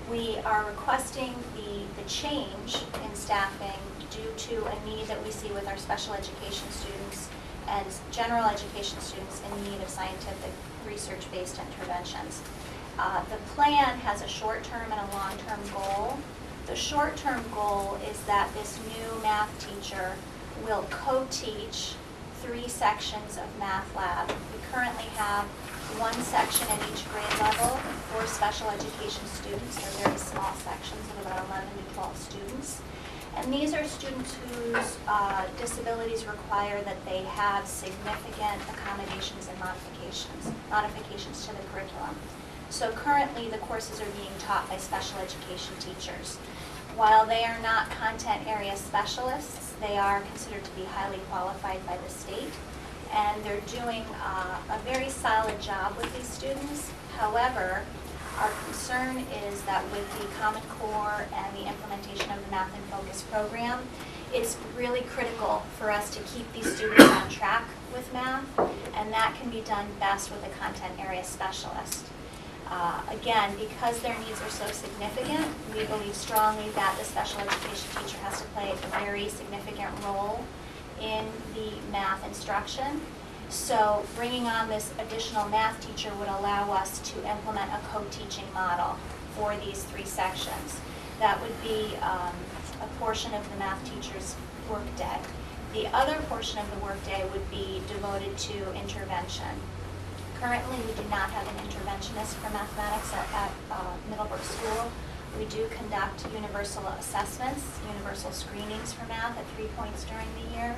We are requesting the change in staffing due to a need that we see with our special education students and general education students in need of scientific research-based interventions. The plan has a short-term and a long-term goal. The short-term goal is that this new math teacher will co-teach 3 sections of math lab. We currently have 1 section at each grade level for special education students. They're very small sections of about 11 to 12 students. And these are students whose disabilities require that they have significant accommodations and modifications to the curriculum. So currently, the courses are being taught by special education teachers. While they are not content area specialists, they are considered to be highly qualified by the state, and they're doing a very solid job with these students. However, our concern is that with the Common Core and the implementation of the Math in Focus program, it's really critical for us to keep these students on track with math, and that can be done best with a content area specialist. Again, because their needs are so significant, we believe strongly that the special education teacher has to play a very significant role in the math instruction. So bringing on this additional math teacher would allow us to implement a co-teaching model for these 3 sections. That would be a portion of the math teacher's workday. The other portion of the workday would be devoted to intervention. Currently, we do not have an interventionist for mathematics at Middlebrook School. We do conduct universal assessments, universal screenings for math at 3 points during the year,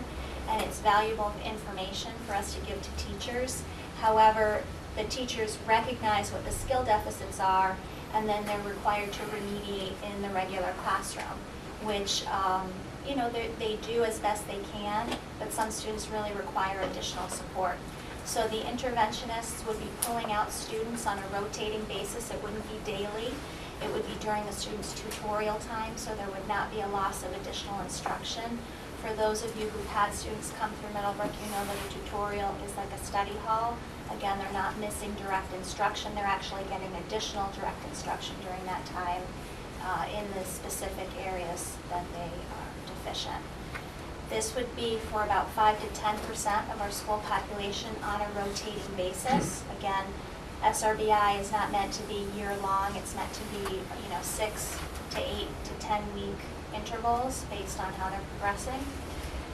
and it's valuable information for us to give to teachers. However, the teachers recognize what the skill deficits are, and then they're required to remediate in the regular classroom, which they do as best they can, but some students really require additional support. So the interventionists would be pulling out students on a rotating basis. It wouldn't be daily. It would be during the student's tutorial time, so there would not be a loss of additional instruction. For those of you who've had students come through Middlebrook, you know that a tutorial is like a study hall. Again, they're not missing direct instruction. They're actually getting additional direct instruction during that time in the specific areas that they are deficient. This would be for about 5 to 10% of our school population on a rotating basis. Again, SRBI is not meant to be year-long. It's meant to be, 6 to 8 to 10-week intervals based on how they're progressing.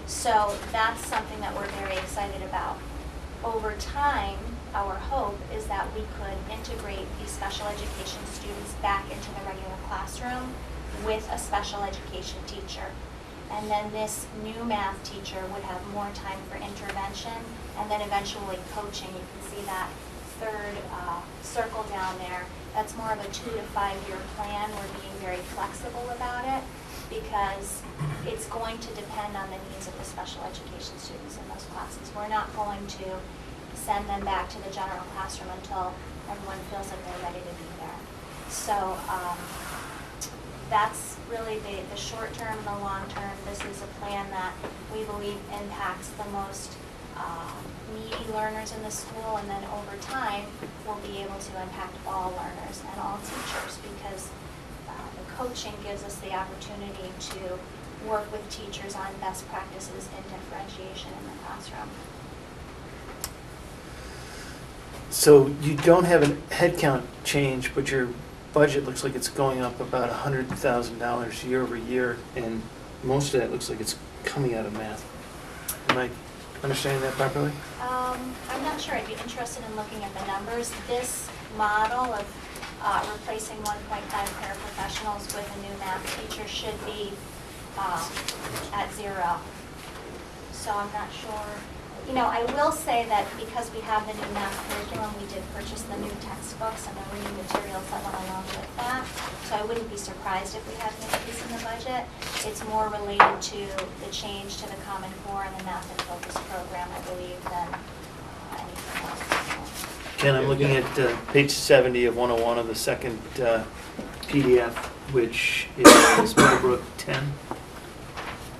So that's something that we're very excited about. Over time, our hope is that we could integrate these special education students back into the regular classroom with a special education teacher. And then this new math teacher would have more time for intervention and then eventually coaching. You can see that third circle down there. That's more of a 2 to 5 year plan. We're being very flexible about it because it's going to depend on the needs of the special education students in those classes. We're not going to send them back to the general classroom until everyone feels like they're ready to be there. So that's really the short term and the long term. This is a plan that we believe impacts the most needy learners in the school, and then over time we'll be able to impact all learners and all teachers because the coaching gives us the opportunity to work with teachers on best practices in differentiation in the classroom. So you don't have a headcount change, but your budget looks like it's going up about $100,000 year over year, and most of that looks like it's coming out of math. Am I understanding that properly? I'm not sure. I'd be interested in looking at the numbers. This model of replacing 1.5 paraprofessionals with a new math teacher should be at 0. So I'm not sure. I will say that because we have the new math curriculum, we did purchase the new textbooks and the reading materials that went along with that. So I wouldn't be surprised if we had an increase in the budget. It's more related to the change to the Common Core and the Math in Focus program, I believe, than anything else. Ken, I'm looking at page 70 of 101 of the second PDF, which is Middlebrook 10,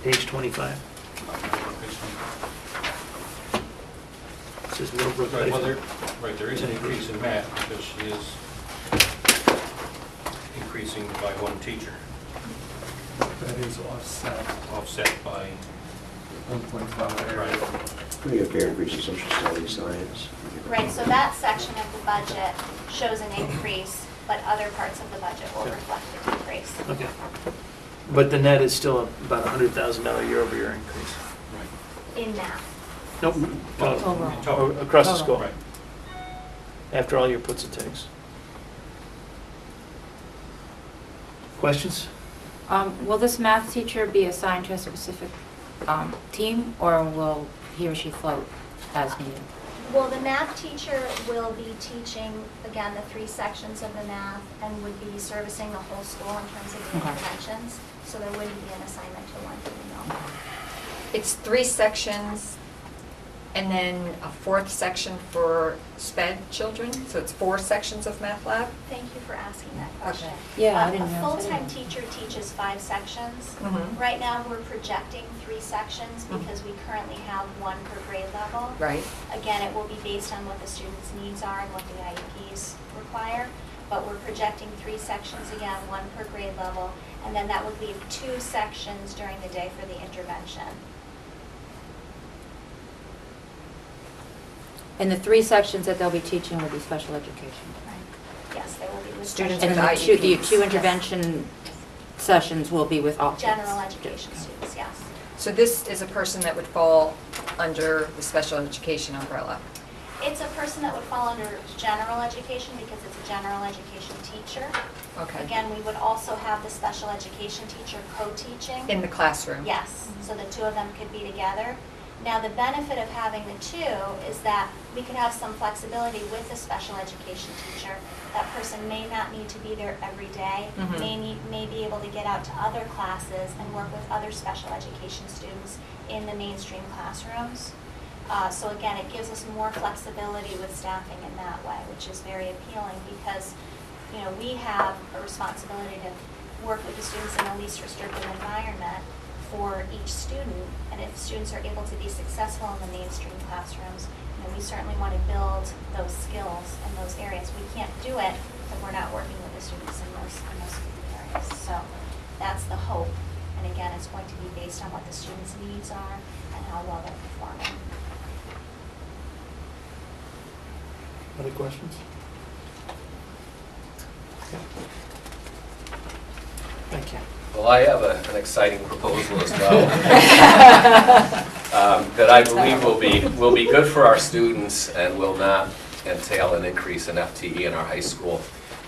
page 25. It says Middlebrook High School. There is an increase in math because she is increasing by 1 teacher, That is offset by, 1.5. right, We have fair increase in social studies, science. Right, so that section of the budget shows an increase, but other parts of the budget will reflect the decrease. Okay. But the net is still about $100,000 year over year increase. In math. Nope. Overall. Across the school. right. After all your puts and takes. Questions? Will this math teacher be assigned to a specific team, or will he or she float as needed? Well, the math teacher will be teaching, again, the 3 sections of the math and would be servicing the whole school in terms of the Okay. interventions. So there wouldn't be an assignment to one female. It's 3 sections and then a 4th section for SPED children, so it's 4 sections of math lab? Thank you for asking that question. Yeah, I A didn't know. full-time teacher teaches 5 sections. Mhm. Right now, we're projecting 3 sections because we currently have 1 per grade level. Right. Again, it will be based on what the student's needs are and what the IEPs require, but we're projecting 3 sections, again, 1 per grade level, and then that would leave 2 sections during the day for the intervention. And the 3 sections that they'll be teaching will be special education. Yes, they will be with Students special And with the two IEPs. intervention sessions will be with all kids. general education students, yes. So this is a person that would fall under the special education umbrella? It's a person that would fall under general education because it's a general education teacher. Okay. Again, we would also have the special education teacher co-teaching. In the classroom? Yes, so the 2 of them could be together. Now, the benefit of having the 2 is that we could have some flexibility with the special education teacher. That person may not need to be there every day, Mhm. may be able to get out to other classes and work with other special education students in the mainstream classrooms. So again, it gives us more flexibility with staffing in that way, which is very appealing because, you know, we have a responsibility to work with the students in the least restrictive environment for each student, and if students are able to be successful in the mainstream classrooms, you know, we certainly want to build those skills in those areas. We can't do it if we're not working with the students in those areas. So that's the hope, and again, it's going to be based on what the students' needs are and how well they're performing. Other questions? Okay. Thank you. Well, I have an exciting proposal as well that I believe will be good for our students and will not entail an increase in FTE in our high school.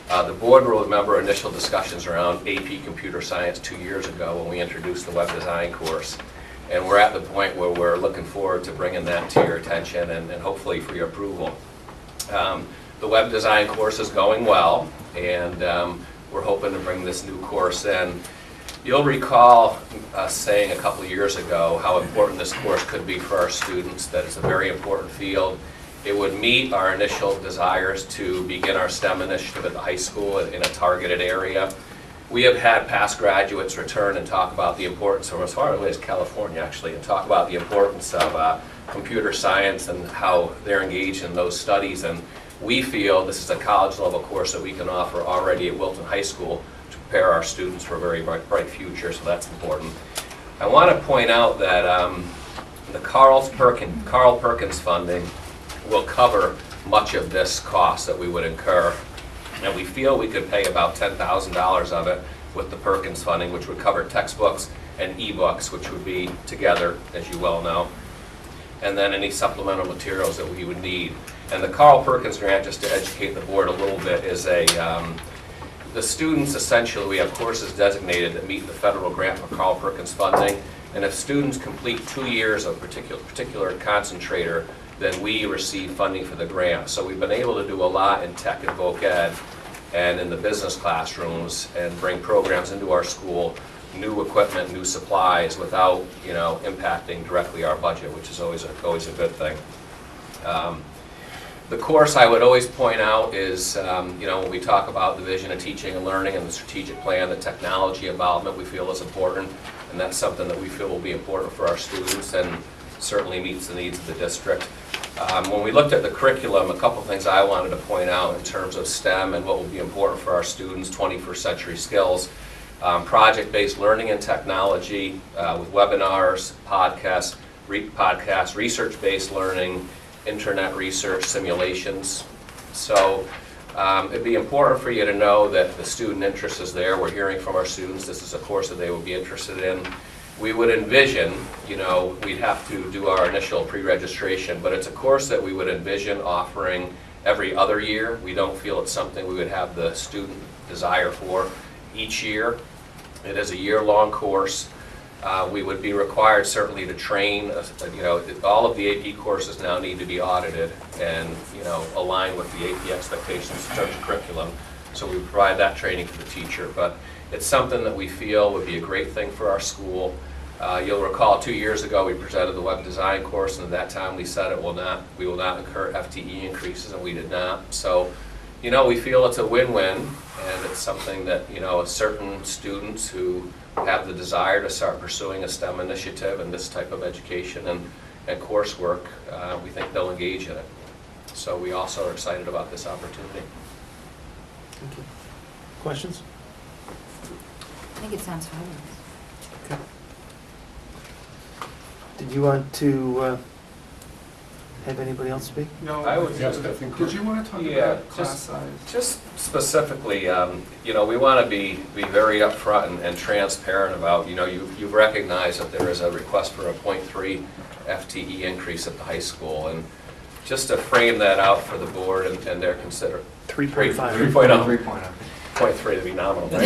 The board will remember initial discussions around AP Computer Science 2 years ago when we introduced the web design course. And we're at the point where we're looking forward to bringing that to your attention and hopefully for your approval. The web design course is going well, and we're hoping to bring this new course in. You'll recall us saying a couple of years ago how important this course could be for our students, that it's a very important field. It would meet our initial desires to begin our STEM initiative at the high school in a targeted area. We have had past graduates return and talk about the importance, from as far away as California actually, and talk about the importance of computer science and how they're engaged in those studies. And we feel this is a college level course that we can offer already at Wilton High School to prepare our students for a very bright future, so that's important. I want to point out that the Carl Perkins funding will cover much of this cost that we would incur. And we feel we could pay about $10,000 of it with the Perkins funding, which would cover textbooks and e-books, which would be together, as you well know, and then any supplemental materials that we would need. And the Carl Perkins grant, just to educate the board a little bit, is the students essentially, we have courses designated that meet the federal grant for Carl Perkins funding, and if students complete 2 years of particular concentrator, then we receive funding for the grant. So we've been able to do a lot in tech and voc ed and in the business classrooms and bring programs into our school, new equipment, new supplies, without, you know, impacting directly our budget, which is always a good thing. The course I would always point out is, you know, when we talk about the vision of teaching and learning and the strategic plan, the technology involvement we feel is important, and that's something that we feel will be important for our students and certainly meets the needs of the district. When we looked at the curriculum, a couple things I wanted to point out in terms of STEM and what will be important for our students, 21st century skills, project-based learning and technology with webinars, podcasts, research-based learning, internet research, simulations. So it'd be important for you to know that the student interest is there. We're hearing from our students this is a course that they would be interested in. We would envision, you know, we'd have to do our initial pre-registration, but it's a course that we would envision offering every other year. We don't feel it's something we would have the student desire for each year. It is a year-long course. We would be required certainly to train, all of the AP courses now need to be audited and, align with the AP expectations in terms of curriculum. So we provide that training for the teacher, but it's something that we feel would be a great thing for our school. You'll recall 2 years ago, we presented the web design course, and at that time we said we will not incur FTE increases, and we did not. So, we feel it's a win-win, and it's something that, certain students who have the desire to start pursuing a STEM initiative and this type of education and coursework, we think they'll engage in it. So we also are excited about this opportunity. Thank you. Questions? I think it sounds fabulous. Okay. Did you want to have anybody else speak? No, I would Yes, I think did you want to talk Yeah, about class size? Just specifically, we want to be very upfront and transparent about, you've recognized that there is a request for a 0.3 FTE increase at the high school. And just to frame that out for the board and their 3.5. 3.0. 0.3 to be nominal, right? A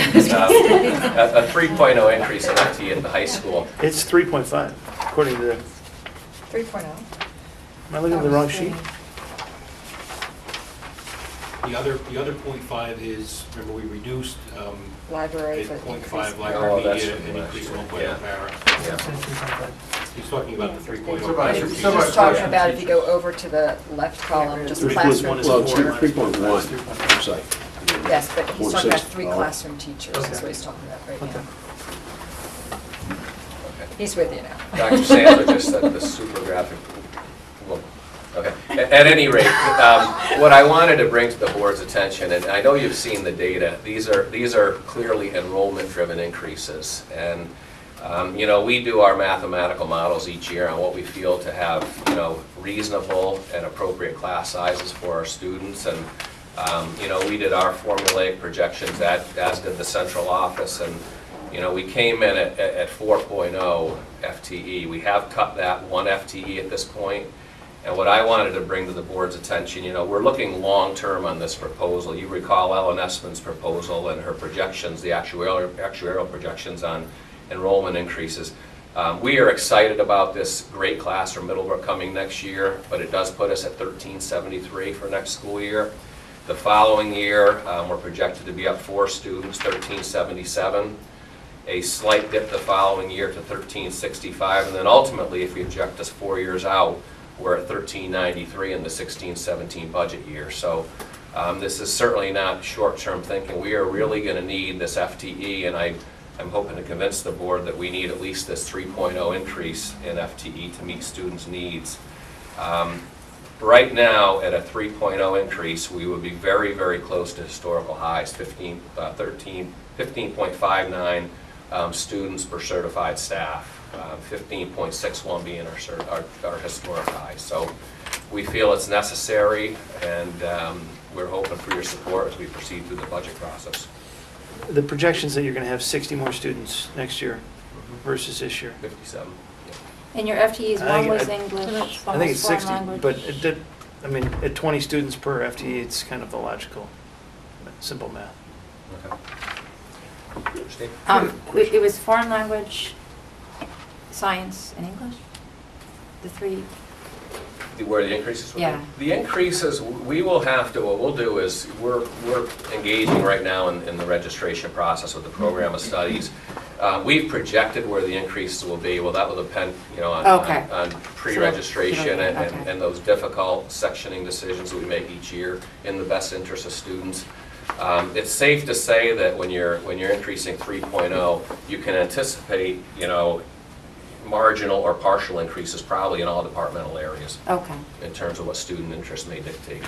3.0 increase in FTE at the high school. It's 3.5, according to the, 3.0. am I looking at the wrong sheet? The other 0.5 is, remember, we reduced Library for 0.5 increase. library that's media from and last increase year. 1.0 Yeah. para. Yeah. He's talking about the 3.0. About- And he's so just much talking question. about if you go over to the left column, just 3.1 classroom is teacher. four. 3.1, I'm sorry. Yes, but he's talking about 0.6. 3 classroom teachers, is what he's talking about right Okay. now. He's with you now. Dr. Sandler just said the super graphic. Well, okay. At any rate, what I wanted to bring to the board's attention, and I know you've seen the data, these are clearly enrollment-driven increases. And, we do our mathematical models each year on what we feel to have, reasonable and appropriate class sizes for our students. And, we did our formulaic projections, as did the central office, and we came in at 4.0 FTE. We have cut that 1 FTE at this point. And what I wanted to bring to the board's attention, we're looking long-term on this proposal. You recall Ellen Essman's proposal and her projections, the actuarial projections on enrollment increases. We are excited about this great class from Middlebrook coming next year, but it does put us at 1373 for next school year. The following year, we're projected to be up 4 students, 1377. A slight dip the following year to 1365, and then ultimately, if we project us 4 years out, we're at 1393 in the 16-17 budget year. So this is certainly not short-term thinking. We are really going to need this FTE, and I'm hoping to convince the board that we need at least this 3.0 increase in FTE to meet students' needs. Right now, at a 3.0 increase, we would be very, very close to historical highs, 15.59 students per certified staff, 15.61 being our historic high. So we feel it's necessary, and we're hoping for your support as we proceed through the budget process. The projections that you're going to have 60 more students next year versus this year. 57. And your FTEs, one was I English, I one think was it's foreign 60, language. but it did, at 20 students per FTE, it's kind of the logical, simple math. Okay. Steve? It was foreign language, science, and English? The 3? Where the increases will be? Yeah. The increases, we will have to, what we'll do is, we're engaging right now in the registration process with the program of studies. We've projected where the increases will be. Well, that will depend, on pre-registration and those difficult sectioning decisions that we make each year in the best interest of students. It's safe to say that when you're increasing 3.0, you can anticipate, marginal or partial increases probably in all departmental areas. Okay. In terms of what student interest may dictate.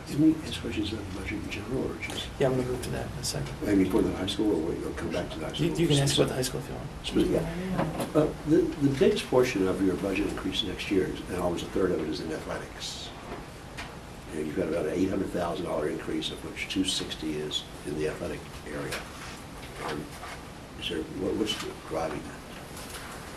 Any questions on the budget in general, or just, Yeah, I'm going to move to that in a second. maybe for the high school, or wait, or come back to the high school? You can ask about the high school if you want. Specifically. The biggest portion of your budget increase next year, and almost a third of it, is in athletics. You've got about an $800,000 increase, of which $260,000 is in the athletic area. What's driving that?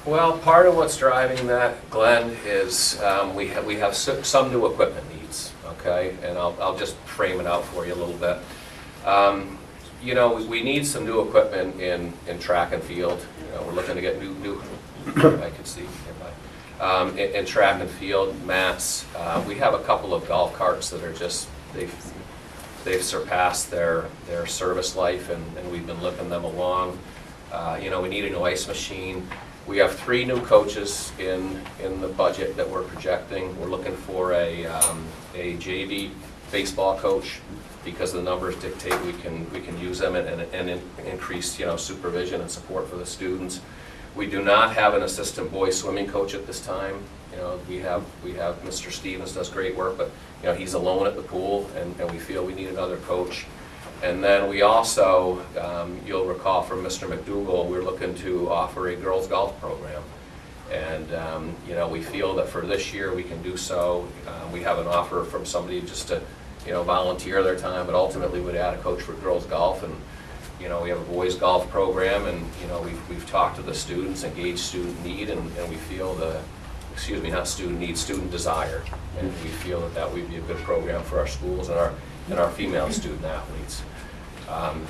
Well, part of what's driving that, Glenn, is we have some new equipment needs, okay? And I'll just frame it out for you a little bit. You know, we need some new equipment in track and field. You know, we're looking to get new, I can see, in track and field, mats. We have a couple of golf carts that are just, they've surpassed their service life, and we've been limping them along. You know, we need a new ice machine. We have 3 new coaches in the budget that we're projecting. We're looking for a JV baseball coach, because the numbers dictate we can use them and increase, you know, supervision and support for the students. We do not have an assistant boys swimming coach at this time. You know, we have Mr. Stevens does great work, but you know, he's alone at the pool, and we feel we need another coach. And then we also, you'll recall from Mr. McDougall, we're looking to offer a girls golf program. And you know, we feel that for this year we can do so. We have an offer from somebody just to, you know, volunteer their time, but ultimately would add a coach for girls golf. And you know, we have a boys golf program, and you know, we've talked to the students, engaged student need, and we feel not student need, student desire, and we feel that would be a good program for our schools and our female student athletes.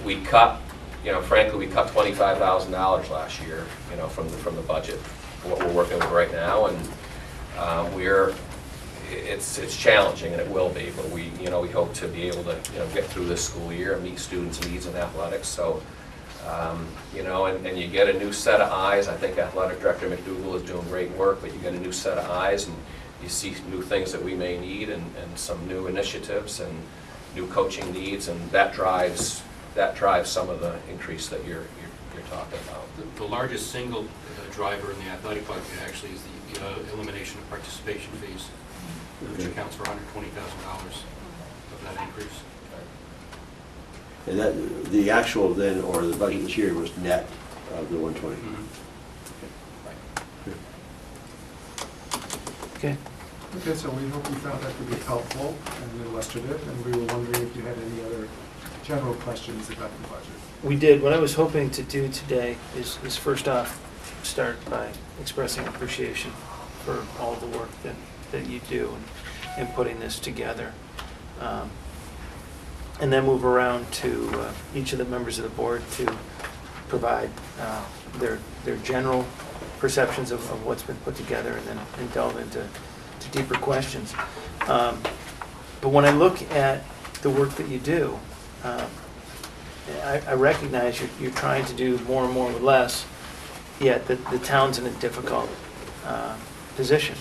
We cut, you know, frankly, we cut $25,000 last year, you know, from the budget, what we're working with right now, and it's challenging, and it will be, but we hope to be able to, you know, get through this school year and meet students' needs in athletics. So, you know, and you get a new set of eyes. I think Athletic Director McDougall is doing great work, but you get a new set of eyes, and you see new things that we may need, and some new initiatives and new coaching needs, and that drives some of the increase that you're talking about. The largest single driver in the athletic budget actually is the elimination of participation fees, which accounts for $120,000 of that increase. And that, the actual then, or the budget this year was net of the 120? Mm-hmm. Okay. Okay, so we hope you found that to be helpful and illustrative, and we were wondering if you had any other general questions about the budget. We did. What I was hoping to do today is first off, start by expressing appreciation for all the work that you do in putting this together. And then move around to each of the members of the board to provide their general perceptions of what's been put together, and then delve into deeper questions. But when I look at the work that you do, I recognize you're trying to do more and more with less, yet the town's in a difficult position.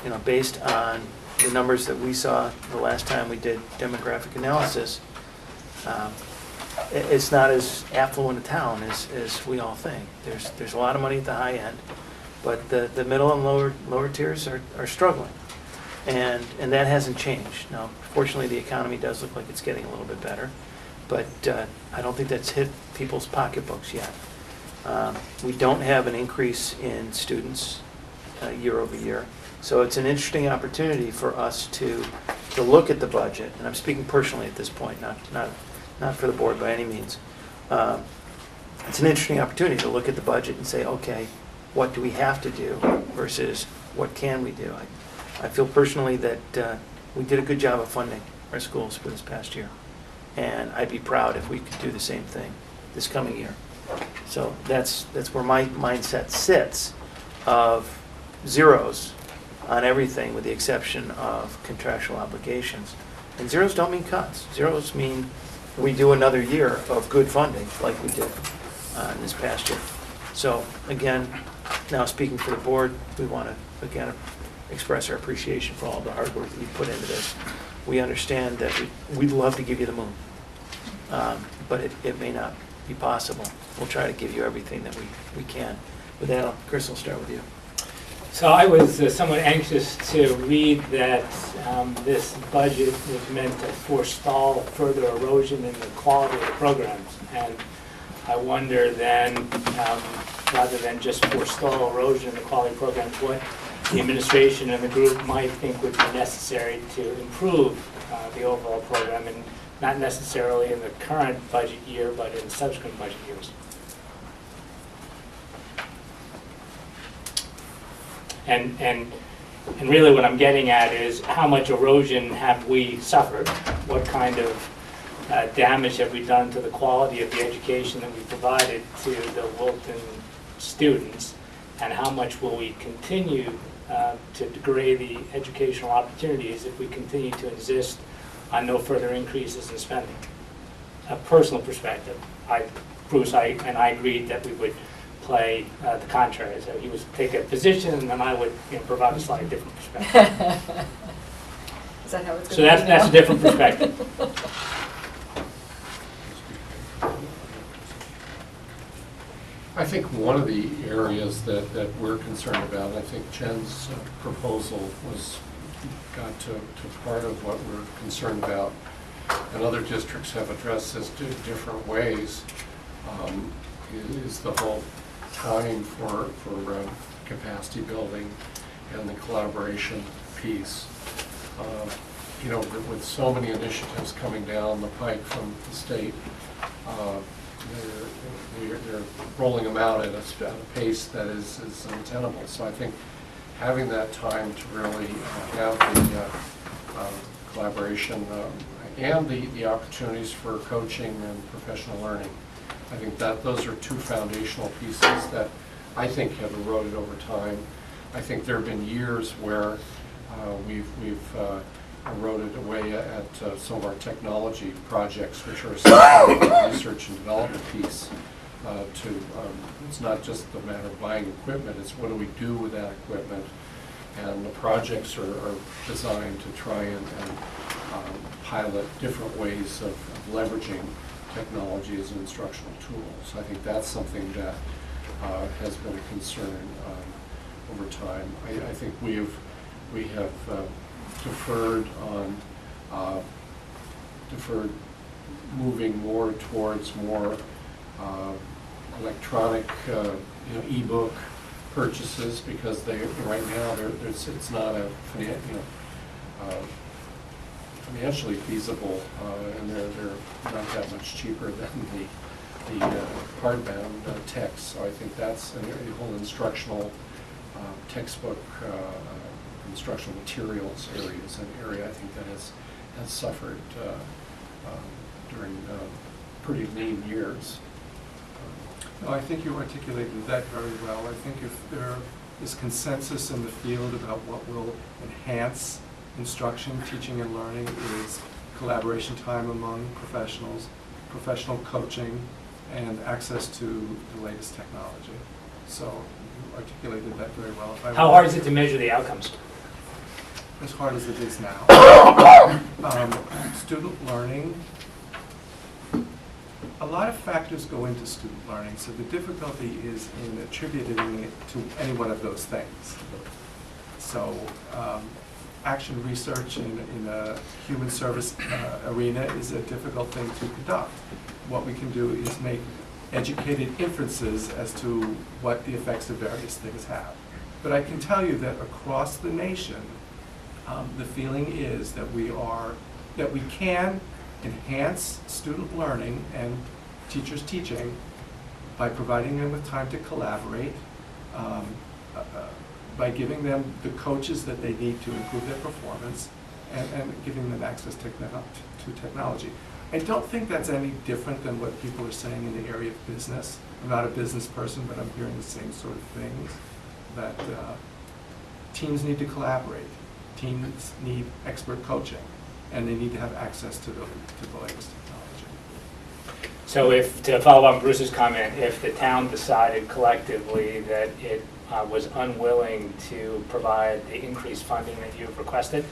You know, based on the numbers that we saw the last time we did demographic analysis, it's not as affluent a town as we all think. There's a lot of money at the high end, but the middle and lower tiers are struggling, and that hasn't changed. Now, fortunately, the economy does look like it's getting a little bit better, but I don't think that's hit people's pocketbooks yet. We don't have an increase in students year over year. So it's an interesting opportunity for us to look at the budget, and I'm speaking personally at this point, not for the board by any means. It's an interesting opportunity to look at the budget and say, okay, what do we have to do versus what can we do? I feel personally that we did a good job of funding our schools for this past year, and I'd be proud if we could do the same thing this coming year. So that's where my mindset sits, of zeros on everything with the exception of contractual obligations. And zeros don't mean cuts. Zeros mean we do another year of good funding like we did in this past year. So again, now speaking for the board, we want to again express our appreciation for all the hard work that you put into this. We understand that we'd love to give you the moon, but it may not be possible. We'll try to give you everything that we can. With that, Chris, I'll start with you. So I was somewhat anxious to read that this budget was meant to forestall further erosion in the quality of the programs. And I wonder then, rather than just forestall erosion in the quality of programs, what the administration and the group might think would be necessary to improve the overall program, and not necessarily in the current budget year, but in subsequent budget years. And really what I'm getting at is how much erosion have we suffered? What kind of damage have we done to the quality of the education that we provided to the Wilton students, and how much will we continue to degrade the educational opportunities if we continue to insist on no further increases in spending? A personal perspective, Bruce, and I agreed that we would play the contrary. So he would take a position, and then I would provide a slightly different perspective. Is that how it's going to be? So that's a different perspective. I think one of the areas that we're concerned about, I think Jen's proposal got to part of what we're concerned about, and other districts have addressed this different ways, is the whole time for capacity building and the collaboration piece. With so many initiatives coming down the pike from the state, they're rolling them out at a pace that is untenable. So I think having that time to really have the collaboration and the opportunities for coaching and professional learning, I think that those are two foundational pieces that I think have eroded over time. I think there have been years where we've eroded away at some of our technology projects, which are essentially the research and development piece. It's not just the matter of buying equipment, it's what do we do with that equipment. And the projects are designed to try and pilot different ways of leveraging technology as an instructional tool. So I think that's something that has been a concern over time. I think we have deferred moving more towards more electronic e-book purchases, because right now it's not a financially feasible, and they're not that much cheaper than the hardbound text. So I think that's the whole instructional textbook, instructional materials area is an area I think that has suffered during pretty lean years. No, I think you articulated that very well. I think if there is consensus in the field about what will enhance instruction, teaching, and learning, is collaboration time among professionals, professional coaching, and access to the latest technology. So you articulated that very well. How hard is it to measure the outcomes? As hard as it is now. Student learning, a lot of factors go into student learning, so the difficulty is in attributing it to any one of those things. So action research in a human service arena is a difficult thing to conduct. What we can do is make educated inferences as to what the effects of various things have. But I can tell you that across the nation, the feeling is that we can enhance student learning and teachers' teaching by providing them with time to collaborate, by giving them the coaches that they need to improve their performance, and giving them access to technology. I don't think that's any different than what people are saying in the area of business. I'm not a business person, but I'm hearing the same sort of things, that teams need to collaborate, teams need expert coaching, and they need to have access to the latest technology. So to follow up on Bruce's comment, if the town decided collectively that it was unwilling to provide the increased funding that you've requested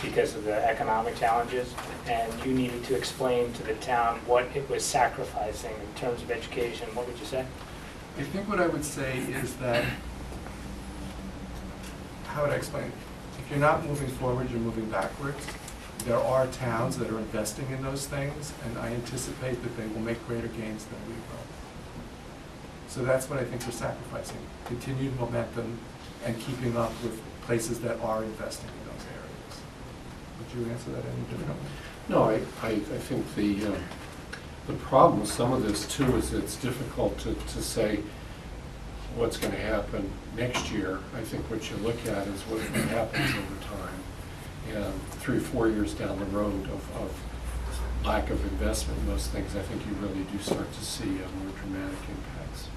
because of the economic challenges, and you needed to explain to the town what it was sacrificing in terms of education, what would you say? I think what I would say is that, how would I explain it? If you're not moving forward, you're moving backwards. There are towns that are investing in those things, and I anticipate that they will make greater gains than we will. So that's what I think we're sacrificing, continued momentum and keeping up with places that are investing in those areas. Would you answer that any differently? No, I think the problem with some of this too is it's difficult to say what's going to happen next year. I think what you look at is what happens over time. And 3 or 4 years down the road of lack of investment in those things, I think you really do start to see more dramatic impacts.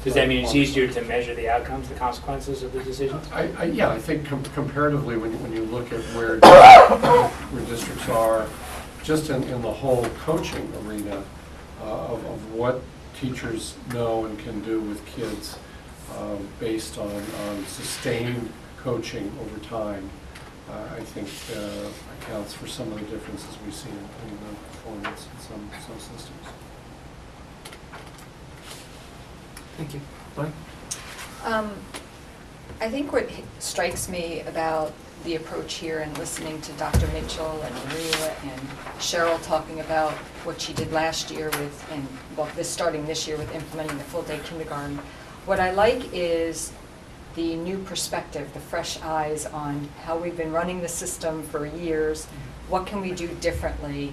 Does that mean it's easier to measure the outcomes, the consequences of the decisions? Yeah, I think comparatively, when you look at where districts are, just in the whole coaching arena, of what teachers know and can do with kids based on sustained coaching over time, I think accounts for some of the differences we see in the performance in some systems. Thank you. Bonnie? I think what strikes me about the approach here and listening to Dr. Mitchell and Maria and Cheryl talking about what she did last year with, and well, starting this year with implementing the full-day kindergarten, what I like is the new perspective, the fresh eyes on how we've been running the system for years. What can we do differently,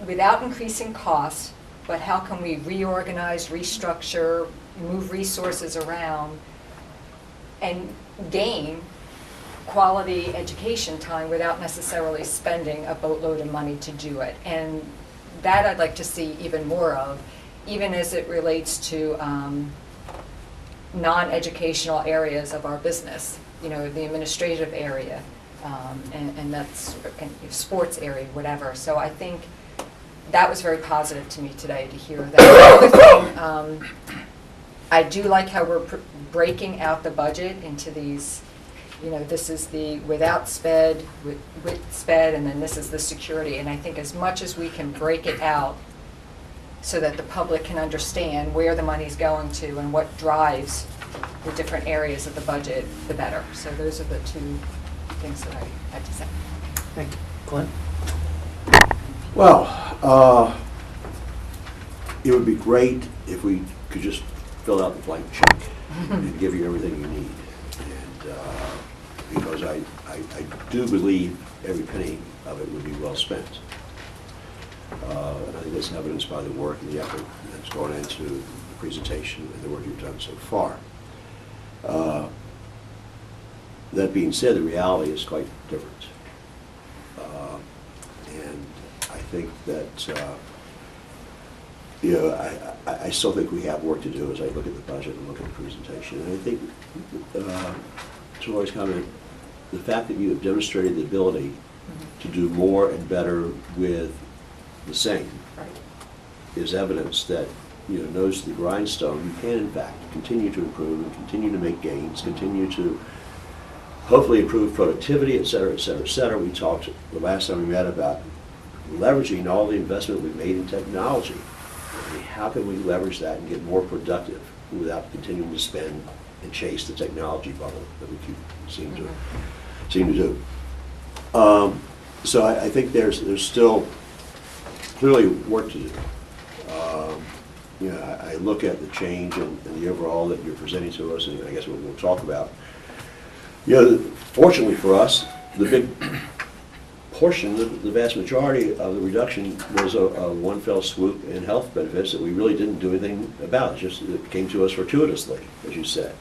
without increasing costs, but how can we reorganize, restructure, move resources around, and gain quality education time without necessarily spending a boatload of money to do it. And that I'd like to see even more of, even as it relates to non-educational areas of our business, the administrative area, and that's sports area, whatever. So I think that was very positive to me today to hear that. The other thing, I do like how we're breaking out the budget into these, this is the without SPED, with SPED, and then this is the security. And I think as much as we can break it out so that the public can understand where the money's going to and what drives the different areas of the budget, the better. So those are the two things that I had to say. Thank you. Glenn? Well, it would be great if we could just fill out the blank check and give you everything you need. And because I do believe every penny of it would be well spent. And I think that's evidenced by the work and the effort that's gone into the presentation and the work you've done so far. That being said, the reality is quite different. And I think that, I still think we have work to do as I look at the budget and look at the presentation. And I think, to Lori's comment, the fact that you have demonstrated the ability to do more and better with the same is evidence that, nose to the grindstone, you can in fact continue to improve and continue to make gains, continue to hopefully improve productivity, et cetera, et cetera, et cetera. We talked the last time we met about leveraging all the investment we've made in technology. I mean, how can we leverage that and get more productive without continuing to spend and chase the technology bubble that we keep seem to do? So I think there's still clearly work to do. I look at the change and the overall that you're presenting to us, and I guess what we'll talk about. Fortunately for us, the big portion, the vast majority of the reduction was a one fell swoop in health benefits that we really didn't do anything about. It came to us fortuitously, as you said.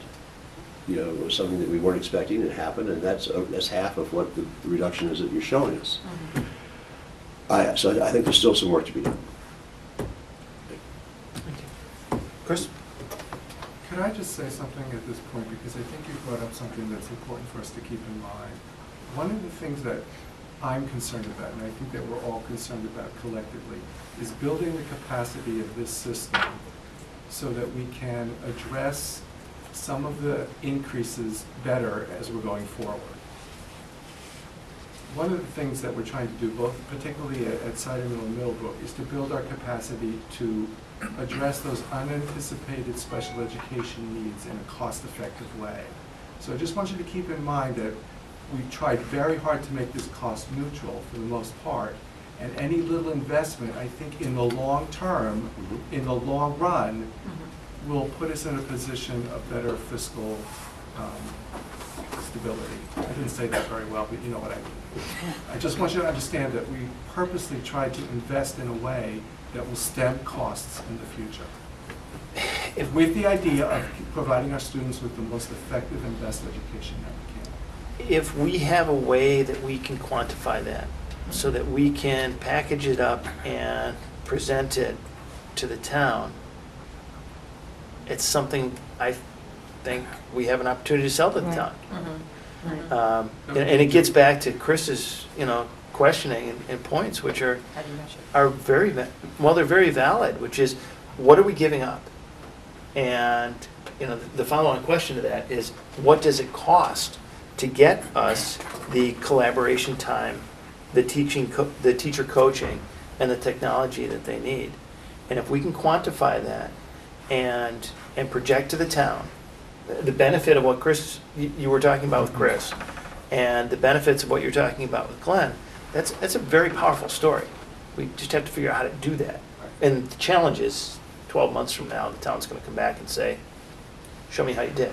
It was something that we weren't expecting. It happened, and that's half of what the reduction is that you're showing us. So I think there's still some work to be done. Chris? Could I just say something at this point, because I think you brought up something that's important for us to keep in mind. One of the things that I'm concerned about, and I think that we're all concerned about collectively, is building the capacity of this system so that we can address some of the increases better as we're going forward. One of the things that we're trying to do, both particularly at Cider Mill and Middlebrook, is to build our capacity to address those unanticipated special education needs in a cost-effective way. So I just want you to keep in mind that we tried very hard to make this cost neutral for the most part, and any little investment, I think in the long term, in the long run, will put us in a position of better fiscal stability. I didn't say that very well, but you know what I mean. I just want you to understand that we purposely tried to invest in a way that will stem costs in the future, with the idea of providing our students with the most effective and best education that we can. If we have a way that we can quantify that, so that we can package it up and present it to the town, it's something I think we have an opportunity to sell to the town. And it gets back to Chris's, questioning and points, which are How do you measure? they're very valid, which is, what are we giving up? And, the follow-on question to that is, what does it cost to get us the collaboration time, the teacher coaching, and the technology that they need? And if we can quantify that and project to the town, the benefit of what Chris, you were talking about with Chris, and the benefits of what you're talking about with Glenn, that's a very powerful story. We just have to figure out how to do that. And the challenge is, 12 months from now, the town's going to come back and say, show me how you did.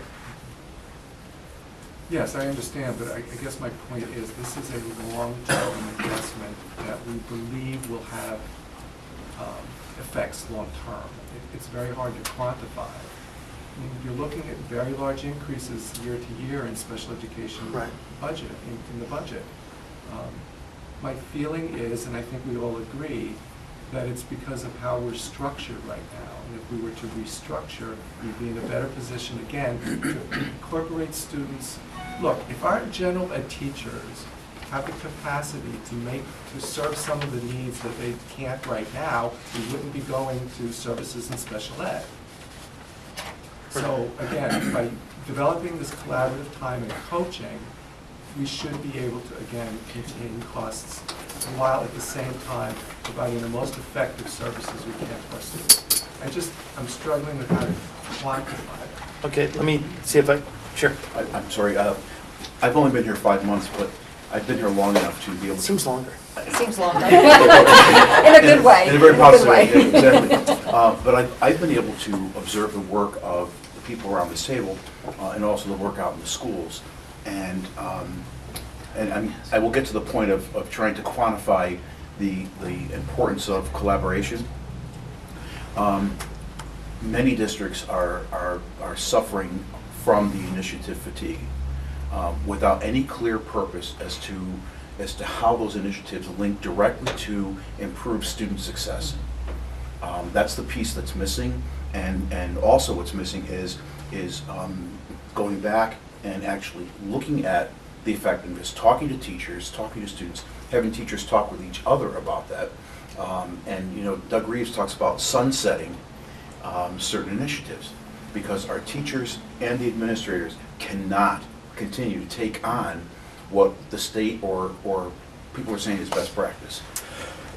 Yes, I understand, but I guess my point is, this is a long-term investment that we believe will have effects long-term. It's very hard to quantify. I mean, you're looking at very large increases year to year in special education budget, in the budget. My feeling is, and I think we all agree, that it's because of how we're structured right now. And if we were to restructure, we'd be in a better position, again, to incorporate students. Look, if our general ed teachers have the capacity to serve some of the needs that they can't right now, we wouldn't be going to services in special ed. So again, by developing this collaborative time and coaching, we should be able to, again, contain costs while at the same time providing the most effective services we can to our students. I'm struggling with how to quantify that. Okay, let me see if sure. I'm sorry, I've only been here 5 months, but I've been here long enough to be able to... Seems longer. Seems longer. In a good way. In a very positive way, yeah, exactly. But I've been able to observe the work of the people around this table and also the work out in the schools. And I will get to the point of trying to quantify the importance of collaboration. Many districts are suffering from the initiative fatigue without any clear purpose as to how those initiatives link directly to improve student success. That's the piece that's missing, and also what's missing is going back and actually looking at the effectiveness, talking to teachers, talking to students, having teachers talk with each other about that. And Doug Reeves talks about sunsetting certain initiatives, because our teachers and the administrators cannot continue to take on what the state or people are saying is best practice.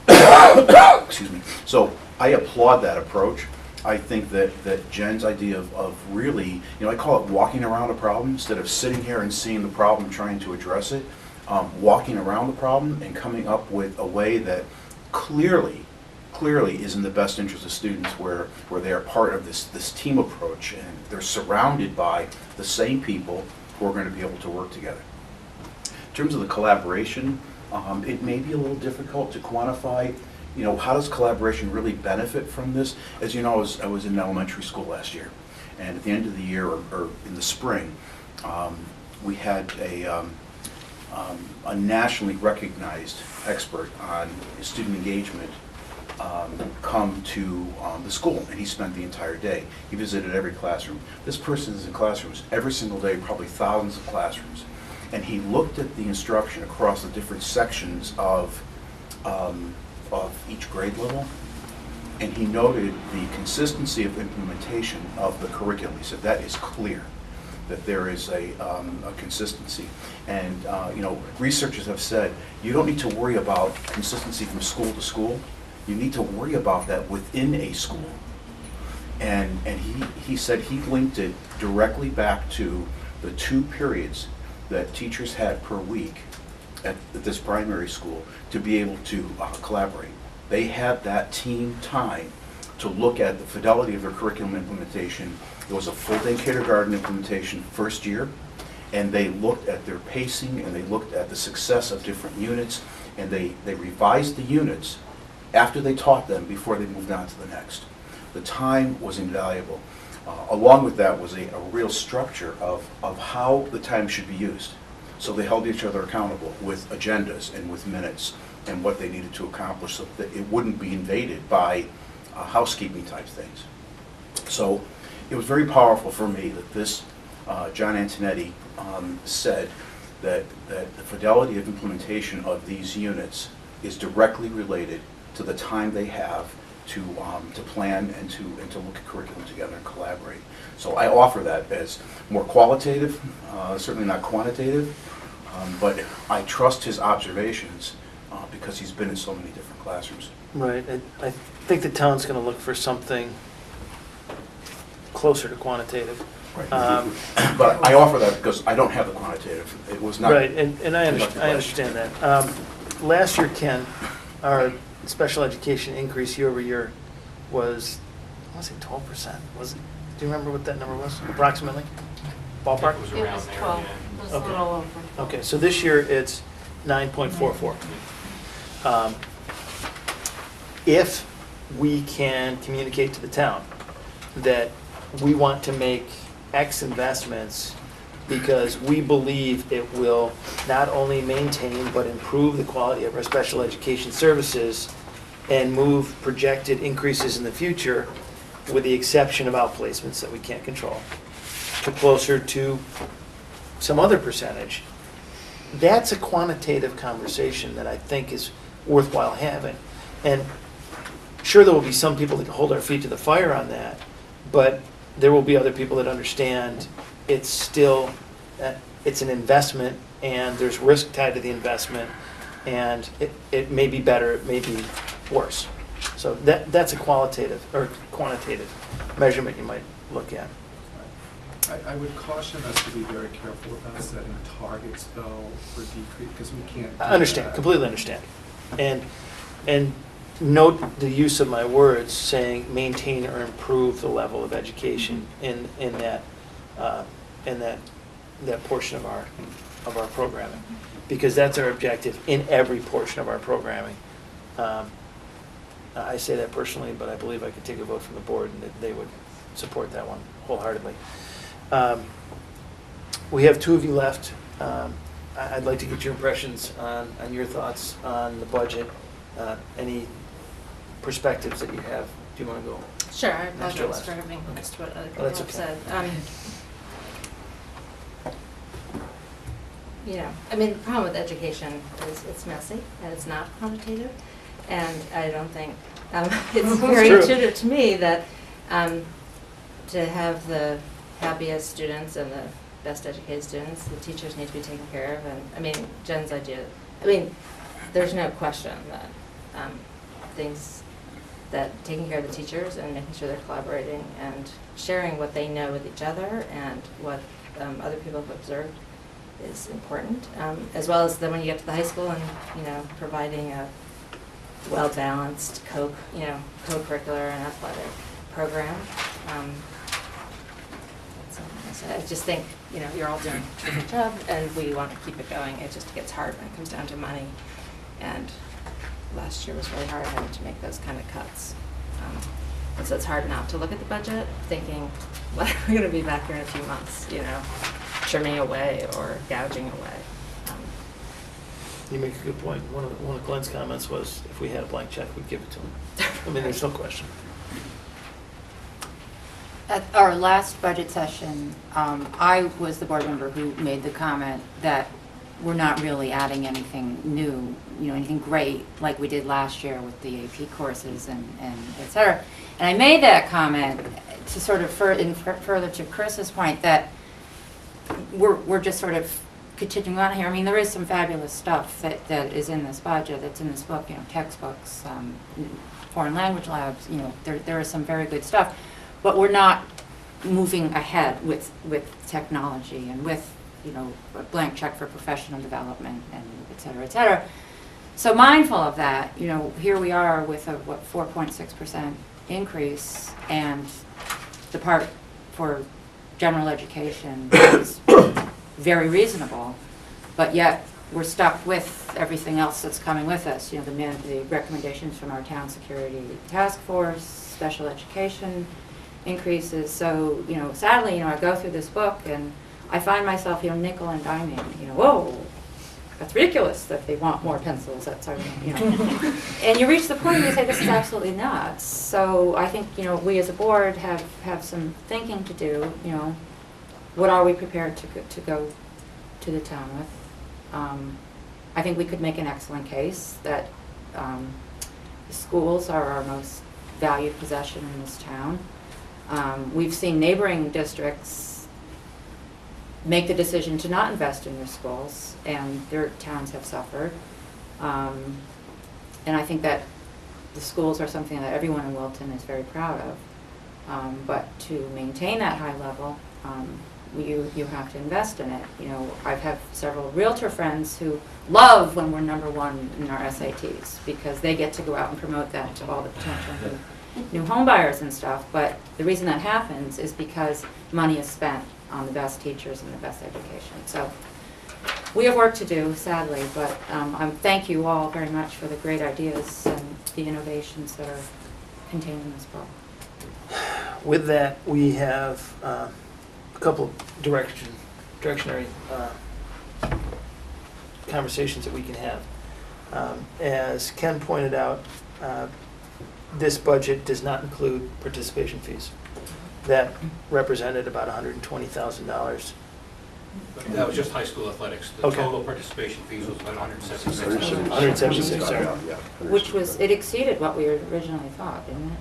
Excuse me. So I applaud that approach. I think that Jen's idea of really, I call it walking around a problem instead of sitting here and seeing the problem, trying to address it. Walking around the problem and coming up with a way that clearly is in the best interest of students, where they are part of this team approach and they're surrounded by the same people who are going to be able to work together. In terms of the collaboration, it may be a little difficult to quantify. How does collaboration really benefit from this? As you know, I was in elementary school last year, and at the end of the year, or in the spring, we had a nationally recognized expert on student engagement come to the school, and he spent the entire day. He visited every classroom. This person is in classrooms every single day, probably thousands of classrooms, and he looked at the instruction across the different sections of each grade level, and he noted the consistency of implementation of the curriculum. He said that is clear, that there is a consistency. And researchers have said you don't need to worry about consistency from school to school. You need to worry about that within a school. And he said he linked it directly back to the 2 periods that teachers had per week at this primary school to be able to collaborate. They had that team time to look at the fidelity of their curriculum implementation. It was a full-day kindergarten implementation first year, and they looked at their pacing and they looked at the success of different units, and they revised the units after they taught them before they moved on to the next. The time was invaluable. Along with that was a real structure of how the time should be used. So they held each other accountable with agendas and with minutes and what they needed to accomplish so that it wouldn't be invaded by housekeeping type things. So it was very powerful for me that this, John Antonetti said that the fidelity of implementation of these units is directly related to the time they have to plan and to look at curriculum together and collaborate. So I offer that as more qualitative, certainly not quantitative, but I trust his observations because he's been in so many different classrooms. Right, I think the town's going to look for something closer to quantitative. But I offer that because I don't have the quantitative. It was not. Right, and I understand that. Last year, Ken, our special education increase year over year was, I want to say 12%. Was it? Do you remember what that number was, approximately? Ballpark? It was It around was there, 12. yeah. It was a Okay. little over. Okay, so this year it's 9.44. If we can communicate to the town that we want to make X investments because we believe it will not only maintain but improve the quality of our special education services and move projected increases in the future, with the exception of outplacements that we can't control, to closer to some other percentage, that's a quantitative conversation that I think is worthwhile having. And sure, there will be some people that hold our feet to the fire on that, but there will be other people that understand it's still, it's an investment and there's risk tied to the investment, and it may be better, it may be worse. So that's a qualitative or quantitative measurement you might look at. I would caution us to be very careful about setting targets, though, for decrease, because we can't do I understand, that. completely understand. And note the use of my words saying maintain or improve the level of education in that portion of our programming, because that's our objective in every portion of our programming. I say that personally, but I believe I could take a vote from the board and that they would support that one wholeheartedly. We have two of you left. I'd like to get your impressions on your thoughts on the budget. Any perspectives that you have? Do you want to go? Sure, I Mr. apologize Last. for having missed what other Oh, that's people okay. have said. I mean, the problem with education is it's messy and it's not quantitative. And I don't think, it's very true. intuitive to me that to have the happiest students and the best educated students, the teachers need to be taken care of. And, I mean, Jen's idea, there's no question that taking care of the teachers and making sure they're collaborating and sharing what they know with each other and what other people have observed is important, as well as then when you get to the high school and, providing a well-balanced co-curricular and athletic program. I just think, you're all doing a good job and we want to keep it going. It just gets hard when it comes down to money. And last year was really hard having to make those kind of cuts. And so it's hard not to look at the budget thinking, well, we're going to be back here in a few months, trimming away or gouging away. You make a good point. One of Glenn's comments was, if we had a blank check, we'd give it to him. There's no question. At our last budget session, I was the board member who made the comment that we're not really adding anything new, anything great like we did last year with the AP courses and et cetera. And I made that comment to sort of further to Chris's point that we're just sort of continuing on here. There is some fabulous stuff that is in this budget, that's in this book, textbooks, foreign language labs, there is some very good stuff. But we're not moving ahead with technology and with, a blank check for professional development and et cetera, et cetera. So mindful of that, here we are with a, 4.6% increase, and the part for general education is very reasonable, but yet we're stuck with everything else that's coming with us. The recommendations from our town security task force, special education increases. So, sadly, I go through this book and I find myself, nickel and diming, whoa, that's ridiculous that they want more pencils, that's, you know. And you reach the point where you say, this is absolutely nuts. So I think, you know, we as a board have some thinking to do, you know, what are we prepared to go to the town with? I think we could make an excellent case that the schools are our most valued possession in this town. We've seen neighboring districts make the decision to not invest in their schools, and their towns have suffered. And I think that the schools are something that everyone in Wilton is very proud of. But to maintain that high level, you have to invest in it. You know, I've had several realtor friends who love when we're #1 in our SATs because they get to go out and promote that to all the potential new home buyers and stuff. But the reason that happens is because money is spent on the best teachers and the best education. So we have work to do, sadly, but thank you all very much for the great ideas and the innovations that are contained in this book. With that, we have a couple of directionary conversations that we can have. As Ken pointed out, this budget does not include participation fees. That represented about $120,000. That was just high school athletics. The Okay. total participation fees was about $176. 176, sorry. Which was, it exceeded what we originally thought, didn't it?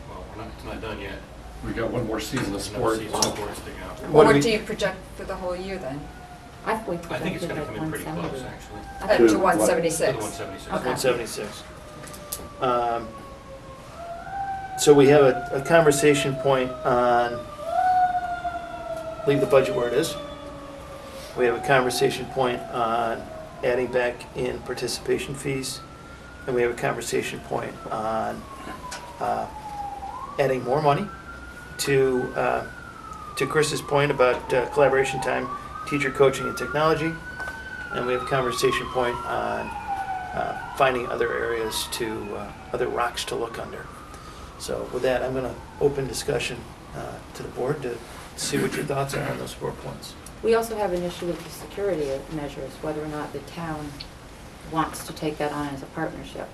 Well, it's not done yet. We got one more season of Another sport. season of sports to go. What What do do we- you project for the whole year then? I think we I think it's projected going to like come in pretty close, 170. actually. To To 176? the 176. Okay. 176. So we have a conversation point on, leave the budget where it is. We have a conversation point on adding back in participation fees. And we have a conversation point on adding more money to Chris's point about collaboration time, teacher coaching and technology. And we have a conversation point on finding other areas other rocks to look under. So with that, I'm going to open discussion to the board to see what your thoughts are on those 4 points. We also have an issue with the security measures, whether or not the town wants to take that on as a partnership,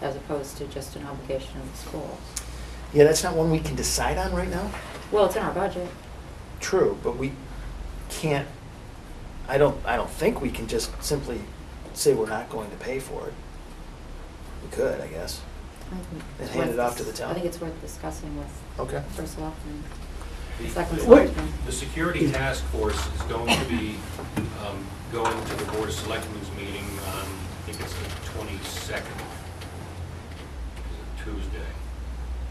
as opposed to just an obligation of the schools. Yeah, that's not one we can decide on right now. Well, it's in our budget. True, but we can't, I don't think we can just simply say we're not going to pay for it. We could, I guess. I think And it's hand worth it off dis- to the town? I think it's worth discussing with Okay. the first selectman, the The- second the- selectman. The security task force is going to be going to the Board of Selectmen's meeting on, I think it's the 22nd, Tuesday,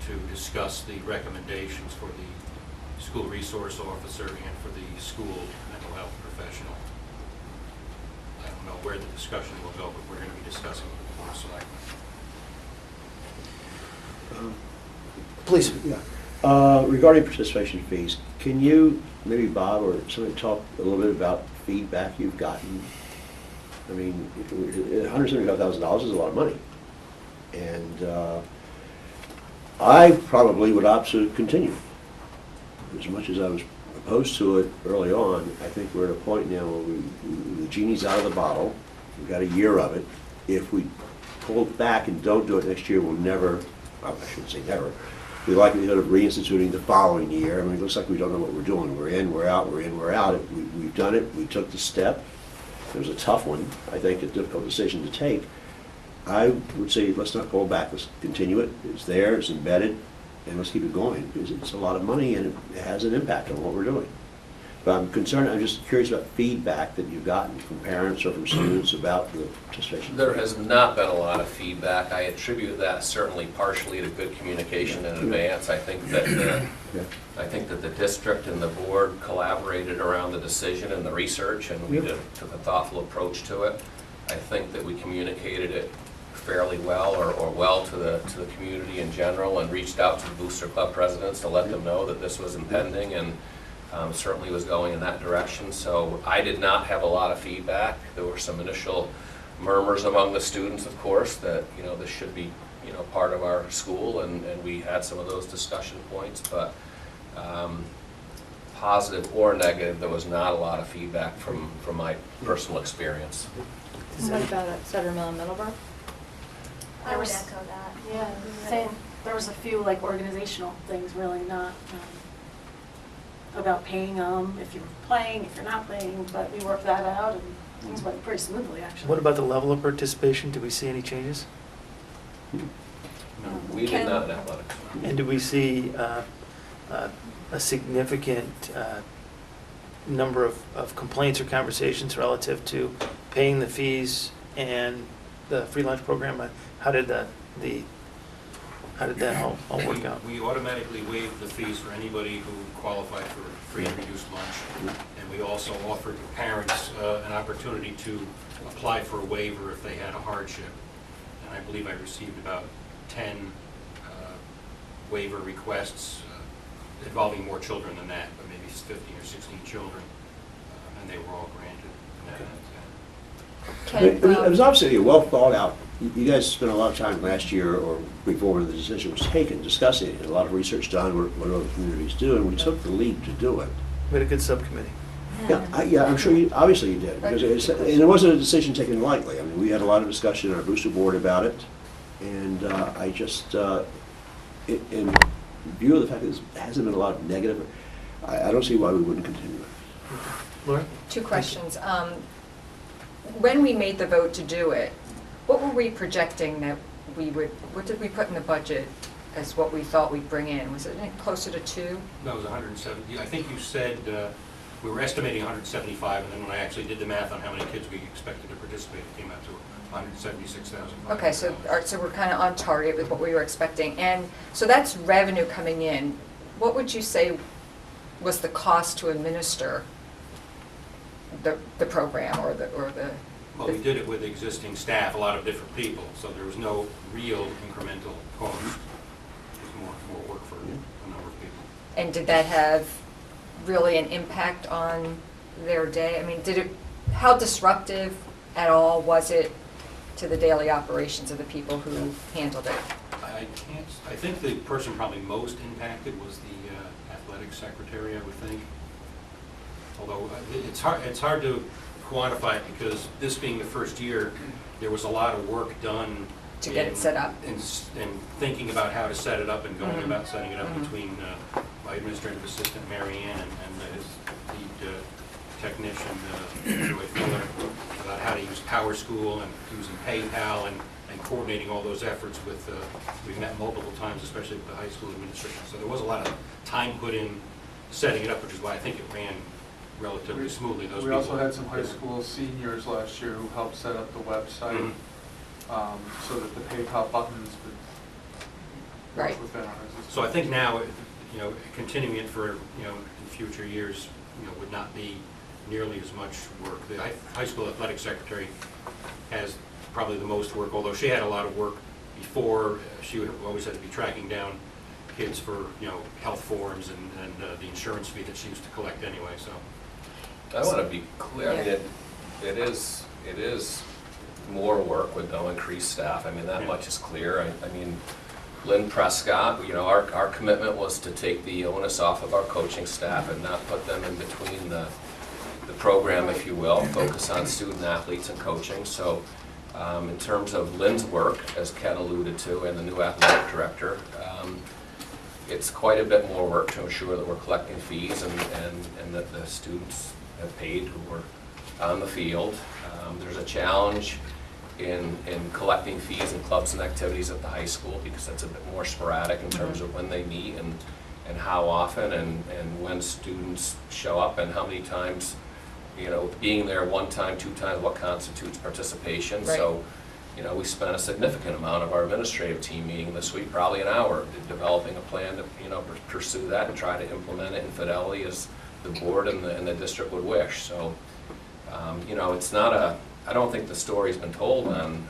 to discuss the recommendations for the school resource officer and for the school mental health professional. I don't know where the discussion will go, but we're going to be discussing with the Board of Selectmen. Please. Yeah. Regarding participation fees, can you, maybe Bob or somebody, talk a little bit about feedback you've gotten? I mean, $175,000 is a lot of money. And I probably would opt to continue. As much as I was opposed to it early on, I think we're at a point now where the genie's out of the bottle. We've got a year of it. If we pull back and don't do it next year, we'll never, well, I shouldn't say never, the likelihood of reinstituting the following year. I mean, it looks like we don't know what we're doing. We're in, we're out, we're in, we're out. We've done it, we took the step. It was a tough one, I think, a difficult decision to take. I would say let's not pull back, let's continue it. It's there, it's embedded, and let's keep it going, because it's a lot of money and it has an impact on what we're doing. But I'm concerned, I'm just curious about feedback that you've gotten from parents or from students about the participation. There has not been a lot of feedback. I attribute that certainly partially to good communication in advance. I think that the district and the board collaborated around the decision and the research, and we took a thoughtful approach to it. I think that we communicated it fairly well, or well to the community in general, and reached out to the Booster Club presidents to let them know that this was impending, and certainly was going in that direction. So I did not have a lot of feedback. There were some initial murmurs among the students, of course, that this should be part of our school, and we had some of those discussion points. But positive or negative. There was not a lot of feedback from my personal experience. What about at Sutter Mill and Middleborough? I would echo that. Yeah, same. There was a few like organizational things, really not about paying them if you're playing, if you're not playing, but we worked that out and things went pretty smoothly, actually. What about the level of participation? Do we see any changes? We did not in athletics. And do we see a significant number of complaints or conversations relative to paying the fees and the free lunch program? How did that all work out? We automatically waive the fees for anybody who qualified for free and reduced lunch. And we also offered parents an opportunity to apply for a waiver if they had a hardship. And I believe I received about 10 waiver requests involving more children than that, but maybe 15 or 16 children, and they were all granted. It was obviously a well thought out. You guys spent a lot of time last year or before the decision was taken discussing it. A lot of research done, what other communities do, and we took the lead to do it. We had a good subcommittee. Yeah, I'm sure obviously you did, because and it wasn't a decision taken lightly. I mean, we had a lot of discussion on our booster board about it, and I just, in view of the fact that there hasn't been a lot of negative, I don't see why we wouldn't continue it. Laura? Two questions. When we made the vote to do it, what were we projecting that we would, what did we put in the budget as what we thought we'd bring in? Was it closer to 2? No, it was 170. I think you said we were estimating 175, and then when I actually did the math on how many kids we expected to participate, it came out to 176,000. Okay, so we're kind of on target with what we were expecting. And so that's revenue coming in. What would you say was the cost to administer the program or the Well, we did it with existing staff, a lot of different people, so there was no real incremental cost. It was more work for a number of people. And did that have really an impact on their day? I mean, how disruptive at all was it to the daily operations of the people who handled it? I think the person probably most impacted was the athletics secretary, I would think. Although it's hard to quantify it because this being the first year, there was a lot of work done to get it set up and thinking about how to set it up and going about setting it up between my administrative assistant Mary Ann and his lead technician Joy Fuller about how to use Power School and using PayPal and coordinating all those efforts with. We met multiple times, especially with the high school administration. So there was a lot of time put in setting it up, which is why I think it ran relatively smoothly. We also had some high school seniors last year who helped set up the website so that the PayPal buttons would work within our system. So I think now, continuing it for, in future years, would not be nearly as much work. The high school athletic secretary has probably the most work, although she had a lot of work before. She would always have to be tracking down kids for, health forms and the insurance fee that she used to collect anyway, so. I want to be clear, I mean, it is more work with no increased staff. I mean, that much is clear. I mean, Lynn Prescott, our commitment was to take the onus off of our coaching staff and not put them in between the program, if you will, focus on student athletes and coaching. So in terms of Lynn's work, as Ken alluded to, and the new athletic director, it's quite a bit more work to ensure that we're collecting fees and that the students have paid who were on the field. There's a challenge in collecting fees and clubs and activities at the high school because that's a bit more sporadic in terms of when they meet and how often and when students show up and how many times, being there one time, 2 times, what constitutes participation. Right. So, we spent a significant amount of our administrative team meeting this week, probably an hour, developing a plan to, pursue that and try to implement it in fidelity as the board and the district would wish. So, it's not I don't think the story's been told on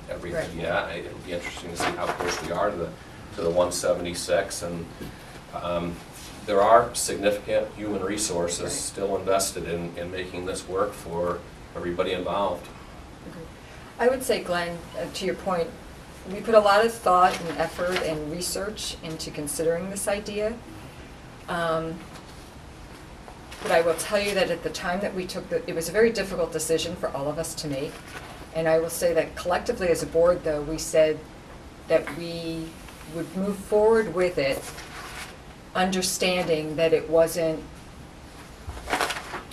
everything yet. It'll be interesting to see how close we are to the 176, and there are significant human resources still invested in making this work for everybody involved. I would say, Glenn, to your point, we put a lot of thought and effort and research into considering this idea. But I will tell you that at the time that we took it was a very difficult decision for all of us to make. And I will say that collectively as a board, though, we said that we would move forward with it, understanding that it wasn't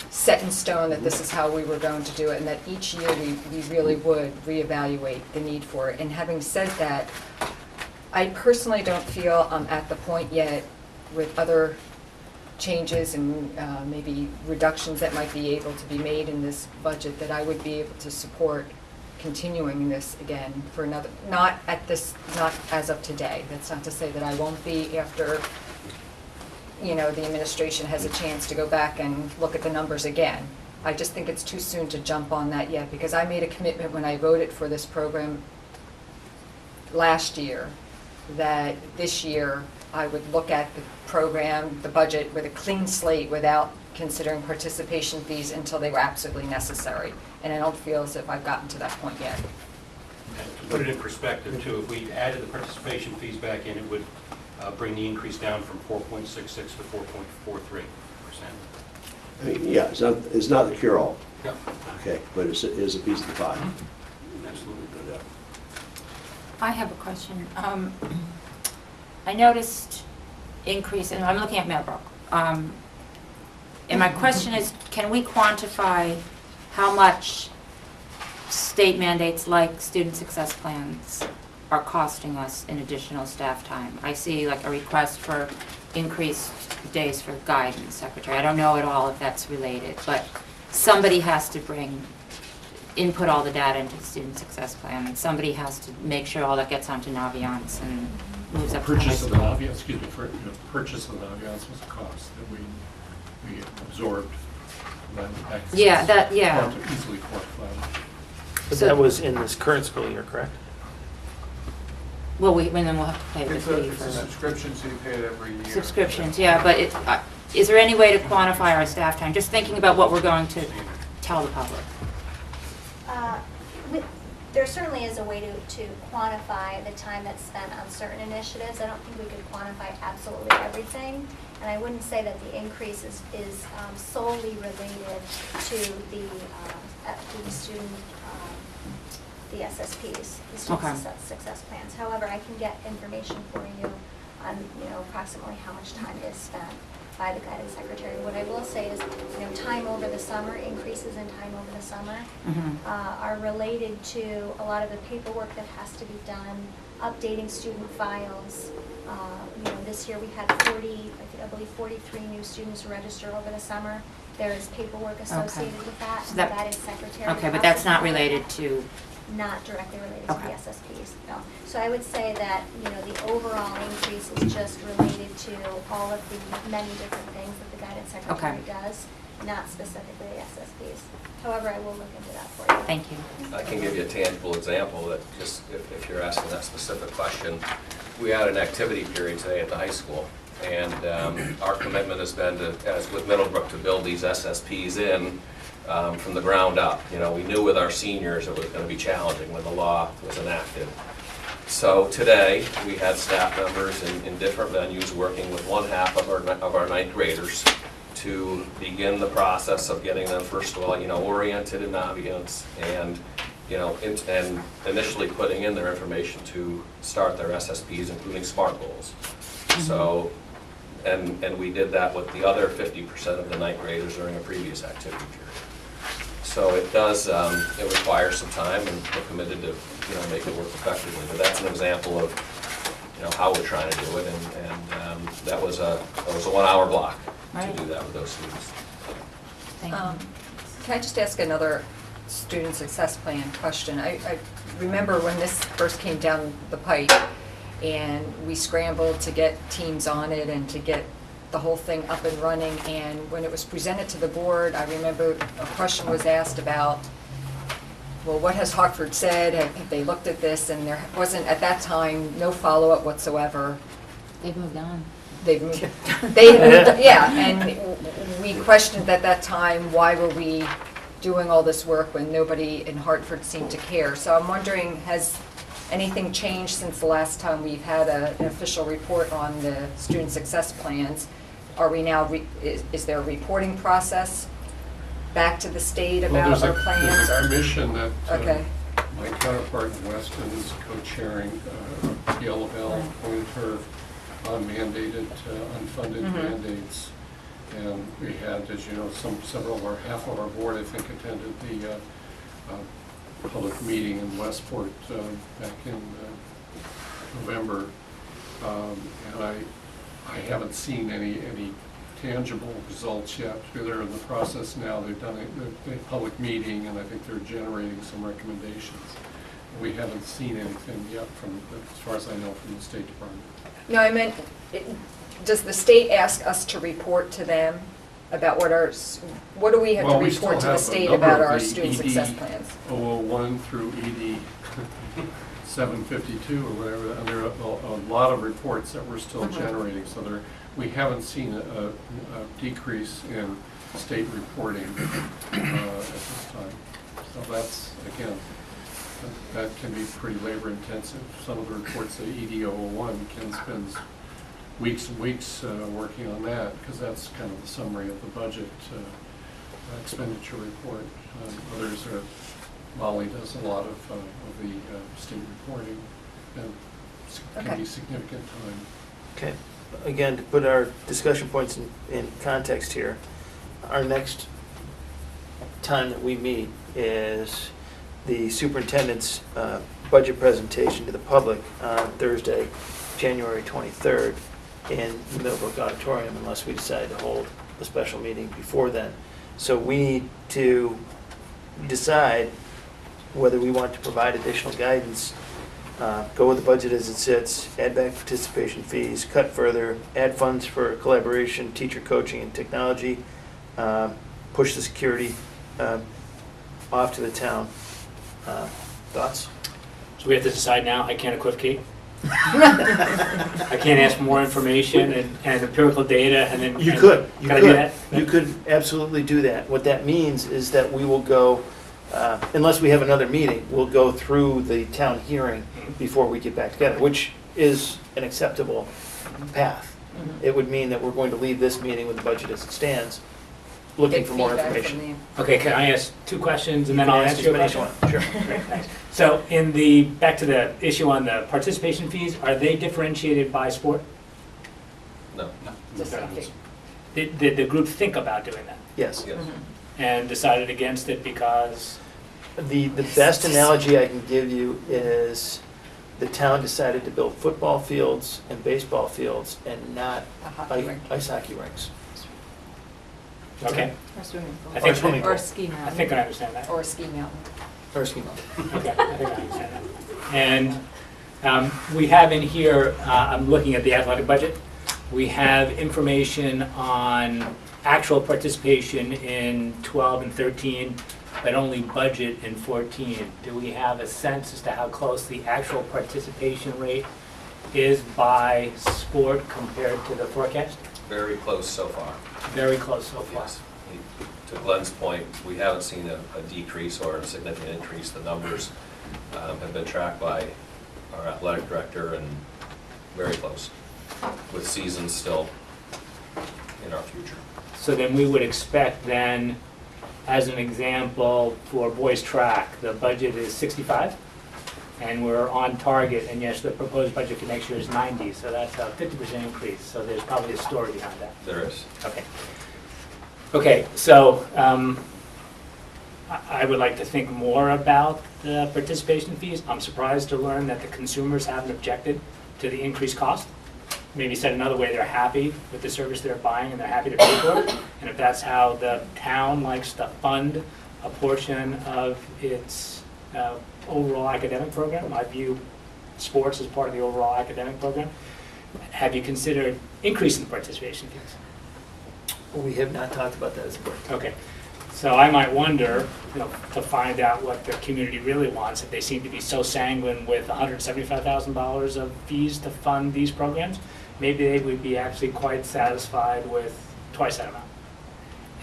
set in stone that this is how we were going to do it, and that each year we really would reevaluate the need for it. And having said that, I personally don't feel I'm at the point yet with other changes and maybe reductions that might be able to be made in this budget that I would be able to support continuing this again for another, not as of today. That's not to say that I won't be after, the administration has a chance to go back and look at the numbers again. I just think it's too soon to jump on that yet, because I made a commitment when I voted for this program last year that this year I would look at the program, the budget, with a clean slate without considering participation fees until they were absolutely necessary. And I don't feel as if I've gotten to that point yet. And to put it in perspective too, if we added the participation fees back in, it would bring the increase down from 4.66 to 4.43%. I mean, yeah, it's not the cure-all, Yeah, okay, but it is a piece of the pie. absolutely. No doubt. I have a question. I noticed increase, and I'm looking at Millbrook. And my question is, can we quantify how much state mandates like student success plans are costing us in additional staff time? I see like a request for increased days for guidance secretary. I don't know at all if that's related, but somebody has to input all the data into the student success plan, and somebody has to make sure all that gets onto Naviance and moves up to high Purchase of school. the purchase of the Naviance was a cost that we absorbed. Yeah, that, yeah. Easily quantifiable. But So- that was in this current school year, correct? Well, then we'll have to pay the fee It's a for subscription, so you pay it every year. subscriptions, yeah, but is there any way to quantify our staff time? Just thinking about what we're going to tell the public. There certainly is a way to quantify the time that's spent on certain initiatives. I don't think we could quantify absolutely everything. And I wouldn't say that the increase is solely related to the student, the SSPs, the student Okay. success plans. However, I can get information for you on, approximately how much time is spent by the guidance secretary. What I will say is, time over the summer, increases in time over the summer are related to a lot of the paperwork that has to be done, updating student files. This year we had 43 new students register over the summer. There is paperwork associated with that, So and that- the guidance secretary. Okay, but that's not related to, Not directly related to Okay. the SSPs, no. So I would say that, the overall increase is just related to all of the many different things that the guidance secretary does, not specifically the SSPs. However, I will look into that for you. thank you. I can give you a tangible example that just, if you're asking that specific question, we had an activity period today at the high school, and our commitment has been to, as with Middlebrook, to build these SSPs in from the ground up. We knew with our seniors it was going to be challenging when the law was enacted. So today, we had staff members in different venues working with one half of our ninth graders to begin the process of getting them, first of all, oriented in Naviance, and and initially putting in their information to start their SSPs, including SMART goals. So, and we did that with the other 50% of the ninth graders during a previous activity period. So it does, it requires some time, and we're committed to, make it work effectively. But that's an example of, how we're trying to do it, and that was a 1 hour block Right. to do that with those students. Thank you. Can I just ask another student success plan question? I remember when this first came down the pipe, and we scrambled to get teams on it and to get the whole thing up and running, and when it was presented to the board, I remember a question was asked about, well, what has Hartford said? Have they looked at this? And there wasn't, at that time, no follow-up whatsoever. They've moved on. They've moved, yeah, and we questioned at that time, why were we doing all this work when nobody in Hartford seemed to care? So I'm wondering, has anything changed since the last time we've had an official report on the student success plans? are we now, is there a reporting process back to the state about our There's plans? a commission that Okay. my counterpart in Weston is co-chairing, PLFL appointed her on mandated, unfunded mandates. And we had, as you know, half of our board, I think, attended the public meeting in Westport back in November. And I haven't seen any tangible results yet. They're in the process now. They've done a public meeting, and I think they're generating some recommendations. We haven't seen anything yet from, as far as I know, from the State Department. No, I meant, does the state ask us to report to them about what do we have to We report to still the have state a number about of our the student ED success plans? 001 through ED 752 or whatever, and there are a lot of reports that we're still generating, so we haven't seen a decrease in state reporting at this time. So that's, again, that can be pretty labor intensive. Some of the reports that ED 001 can spend weeks and weeks working on that, because that's kind of the summary of the budget expenditure report. Others are, Molly does a lot of the state reporting, and can be significant time. Okay, again, to put our discussion points in context here, our next time that we meet is the superintendent's budget presentation to the public on Thursday, January 23rd in the Millbrook Auditorium, unless we decide to hold a special meeting before then. So we need to decide whether we want to provide additional guidance, go with the budget as it sits, add back participation fees, cut further, add funds for collaboration, teacher coaching and technology, push the security off to the town. Thoughts? So we have to decide now. I can't equivocate. I can't ask for more information and empirical data and then. You could. Can I do that? You could absolutely do that. What that means is that we will go, unless we have another meeting, we'll go through the town hearing before we get back together, which is an acceptable path. It would mean that we're going to leave this meeting with the budget as it stands, looking for more information. Okay, can I ask two questions and then I'll answer your question? Sure. Great, thanks. So back to the issue on the participation fees, are they differentiated by sport? No. Did the group think about doing that Yes. and decided against it because? The best analogy I can give you is the town decided to build football fields and baseball fields and not ice hockey rinks. Okay. Or swimming pool. I think- swimming pool. Or ski mountain. I think I understand that. Or a ski mountain? Or ski mountain. Okay, I think I understand that. And we have in here, I'm looking at the athletic budget, we have information on actual participation in 12 and 13, but only budget in 14. Do we have a sense as to how close the actual participation rate is by sport compared to the forecast? Very close so far. Very close so far. Yes. To Glenn's point, we haven't seen a decrease or a significant increase. The numbers have been tracked by our athletic director and very close, with seasons still in our future. So then we would expect then, as an example, for boys track, the budget is 65, and we're on target, and yes, the proposed budget for next year is 90, so that's a 50% increase, so there's probably a story behind that. There is. Okay. Okay, so I would like to think more about the participation fees. I'm surprised to learn that the consumers haven't objected to the increased cost. Maybe said another way, they're happy with the service they're buying and they're happy to pay for it. And if that's how the town likes to fund a portion of its overall academic program, I view sports as part of the overall academic program. Have you considered increasing the participation fees? We have not talked about that as a board. Okay, so I might wonder, to find out what the community really wants, if they seem to be so sanguine with $175,000 of fees to fund these programs, maybe they would be actually quite satisfied with twice that amount.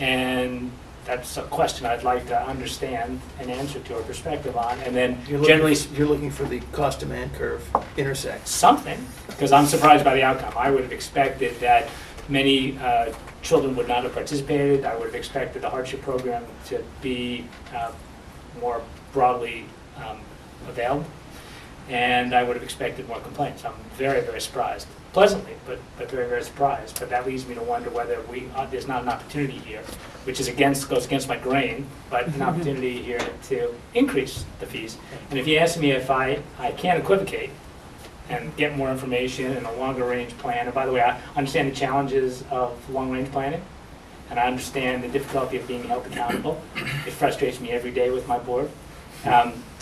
And that's a question I'd like to understand an answer to or perspective on, and then generally... You're looking for the cost-demand curve intersects. Something, because I'm surprised by the outcome. I would have expected that Many children would not have participated. I would have expected the hardship program to be more broadly availed, and I would have expected more complaints. I'm very, very surprised, pleasantly, but very, very surprised. But that leads me to wonder whether there's not an opportunity here, which is goes against my grain, but an opportunity here to increase the fees. And if you ask me if I can't equivocate and get more information and a longer range plan, and by the way, I understand the challenges of long range planning, and I understand the difficulty of being held accountable. It frustrates me every day with my board.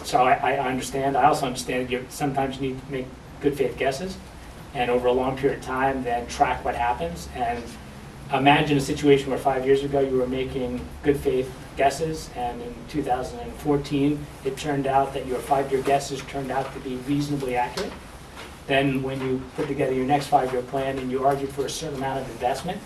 So I understand. I also understand that sometimes you need to make good faith guesses, and over a long period of time, then track what happens. And imagine a situation where 5 years ago you were making good faith guesses, and in 2014 it turned out that your 5-year guesses turned out to be reasonably accurate. Then when you put together your next 5-year plan and you argued for a certain amount of investment,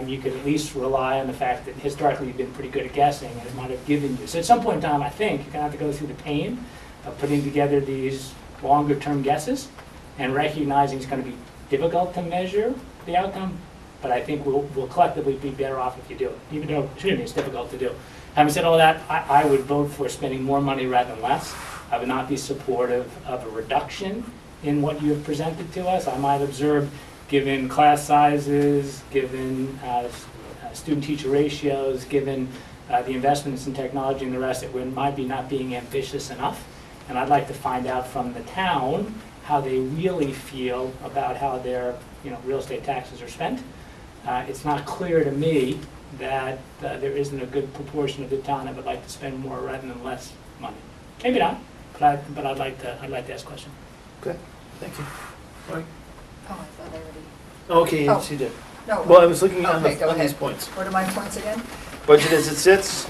you could at least rely on the fact that historically you've been pretty good at guessing, and it might have given you. So at some point in time, I think you're going to have to go through the pain of putting together these longer term guesses and recognizing it's going to be difficult to measure the outcome, but I think we'll collectively be better off if you do it, even though, it's difficult to do. Having said all that, I would vote for spending more money rather than less. I would not be supportive of a reduction in what you have presented to us. I might observe, given class sizes, given student-teacher ratios, given the investments in technology and the rest, that we might be not being ambitious enough. And I'd like to find out from the town how they really feel about how their real estate taxes are spent. It's not clear to me that there isn't a good proportion of the town that would like to spend more rather than less money. Maybe not, but I'd like to ask a question. Okay, thank you. Mike? Oh, I thought I already. Okay, Oh. yes, you did. No. Well, I was looking on Okay, go these ahead. points. What are my points again? Budget as it sits,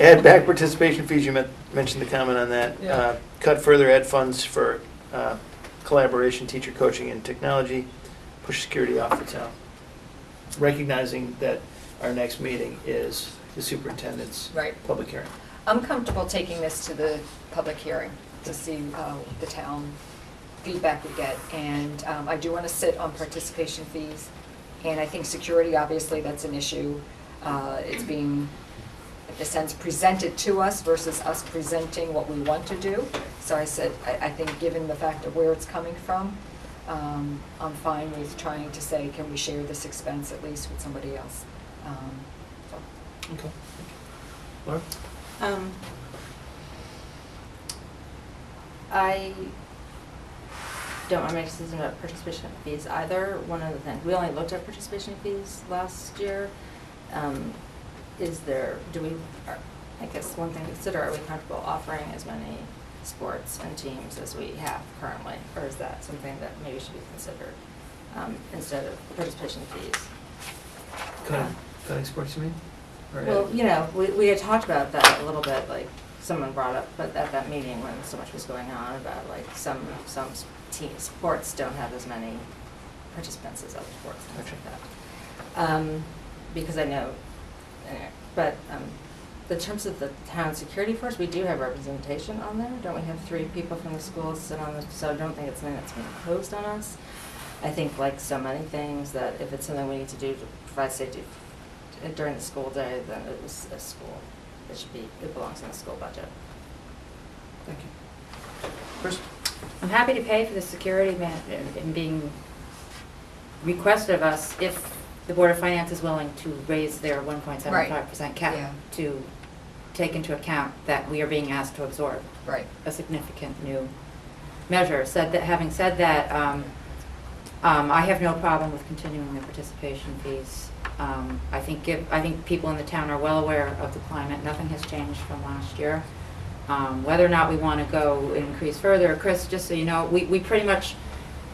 add back participation fees, you mentioned the comment on that. Yeah. Cut further add funds for collaboration, teacher coaching, and technology, push security off the town. Recognizing that our next meeting is the superintendent's Right. public hearing. I'm comfortable taking this to the public hearing to see the town feedback we get. And I do want to sit on participation fees. And I think security, obviously, that's an issue. It's being, in a sense, presented to us versus us presenting what we want to do. So I said, I think given the fact of where it's coming from, I'm fine with trying to say, can we share this expense at least with somebody else? Okay. Laura? I don't want to make a decision about participation fees either. One of the things, we only looked at participation fees last year. I guess one thing to consider, are we comfortable offering as many sports and teams as we have currently? Or is that something that maybe should be considered instead of participation fees? Cutting sports, you mean? Or Well, we had talked about that a little bit, like someone brought up, but at that meeting when so much was going on about like some sports don't have as many participants as other sports and things like that. Because I know, anyway, but in terms of the town security force, we do have representation on there. Don't we have 3 people from the schools sit on it? So I don't think it's something that's being imposed on us. I think like so many things that if it's something we need to do to provide safety during the school day, then it was a school. It belongs in the school budget. Thank you. Chris? I'm happy to pay for the security and being requested of us if the Board of Finance is willing to raise their 1.75% cap Yeah. to take into account that we are being asked to absorb Right. a significant new measure. Having said that, I have no problem with continuing the participation fees. I think people in the town are well aware of the climate. Nothing has changed from last year. Whether or not we want to go increase further, Chris, just so you know, we pretty much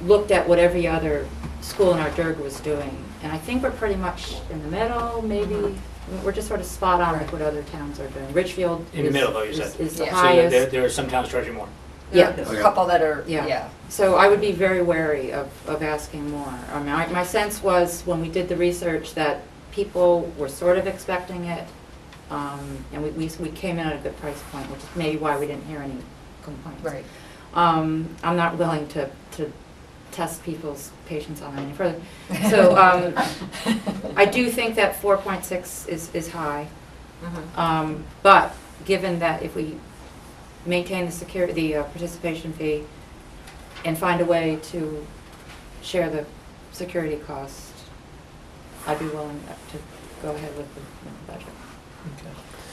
looked at what every other school in our DIRG was doing, and I think we're pretty much in the middle, maybe. We're just sort of spot on with what other towns are doing. Richfield In the middle, though, you said. is the Yeah. highest. So there are some towns charging more. Yeah. There's a couple that are, yeah. So I would be very wary of asking more. I mean, my sense was when we did the research that people were sort of expecting it, and we came in at a good price point, which is maybe why we didn't hear any complaints. Right. I'm not willing to test people's patience on it any further. So I do think that 4.6 is high. But given that if we maintain the participation fee and find a way to share the security cost, I'd be willing to go ahead with the budget.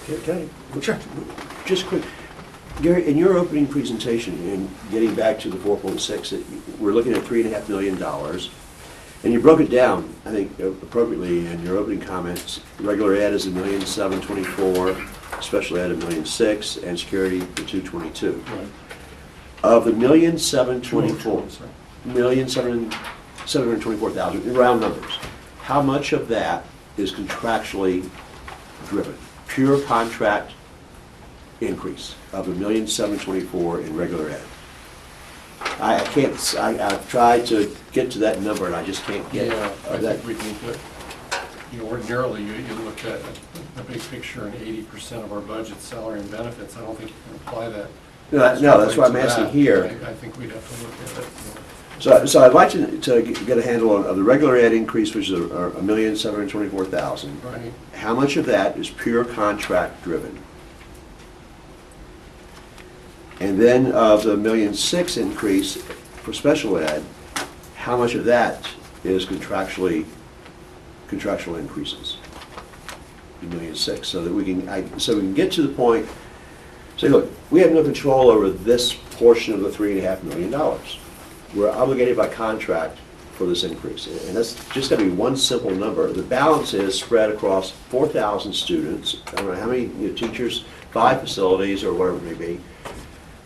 Okay. Can I, sure, just quick, Gary, in your opening presentation, and getting back to the 4.6, we're looking at $3.5 million, and you broke it down, I think, appropriately in your opening comments. Regular ed is $1,724,000, special ed $1,006,000, and security the $222,000. Right. Of the $1,724,000, in round numbers, how much of that is contractually driven? Pure contract increase of $1,724,000 in regular ed. I've tried to get to that number and I just can't get Yeah, I that. think we need to, ordinarily, you look at the big picture and 80% of our budget, salary and benefits. I don't think you can apply that. No, that's why I'm asking here. I think we'd have to look at it. So I'd like to get a handle on the regular ed increase, which is $1,724,000. Right. How much of that is pure contract driven? And then of the $1,006,000 increase for special ed, how much of that is contractual increases? $1,006,000, so that we can get to the point. Say, look, we have no control over this portion of the $3.5 million. We're obligated by contract for this increase, and that's just going to be one simple number. The balance is spread across 4,000 students. I don't know how many teachers, 5 facilities, or whatever it may be.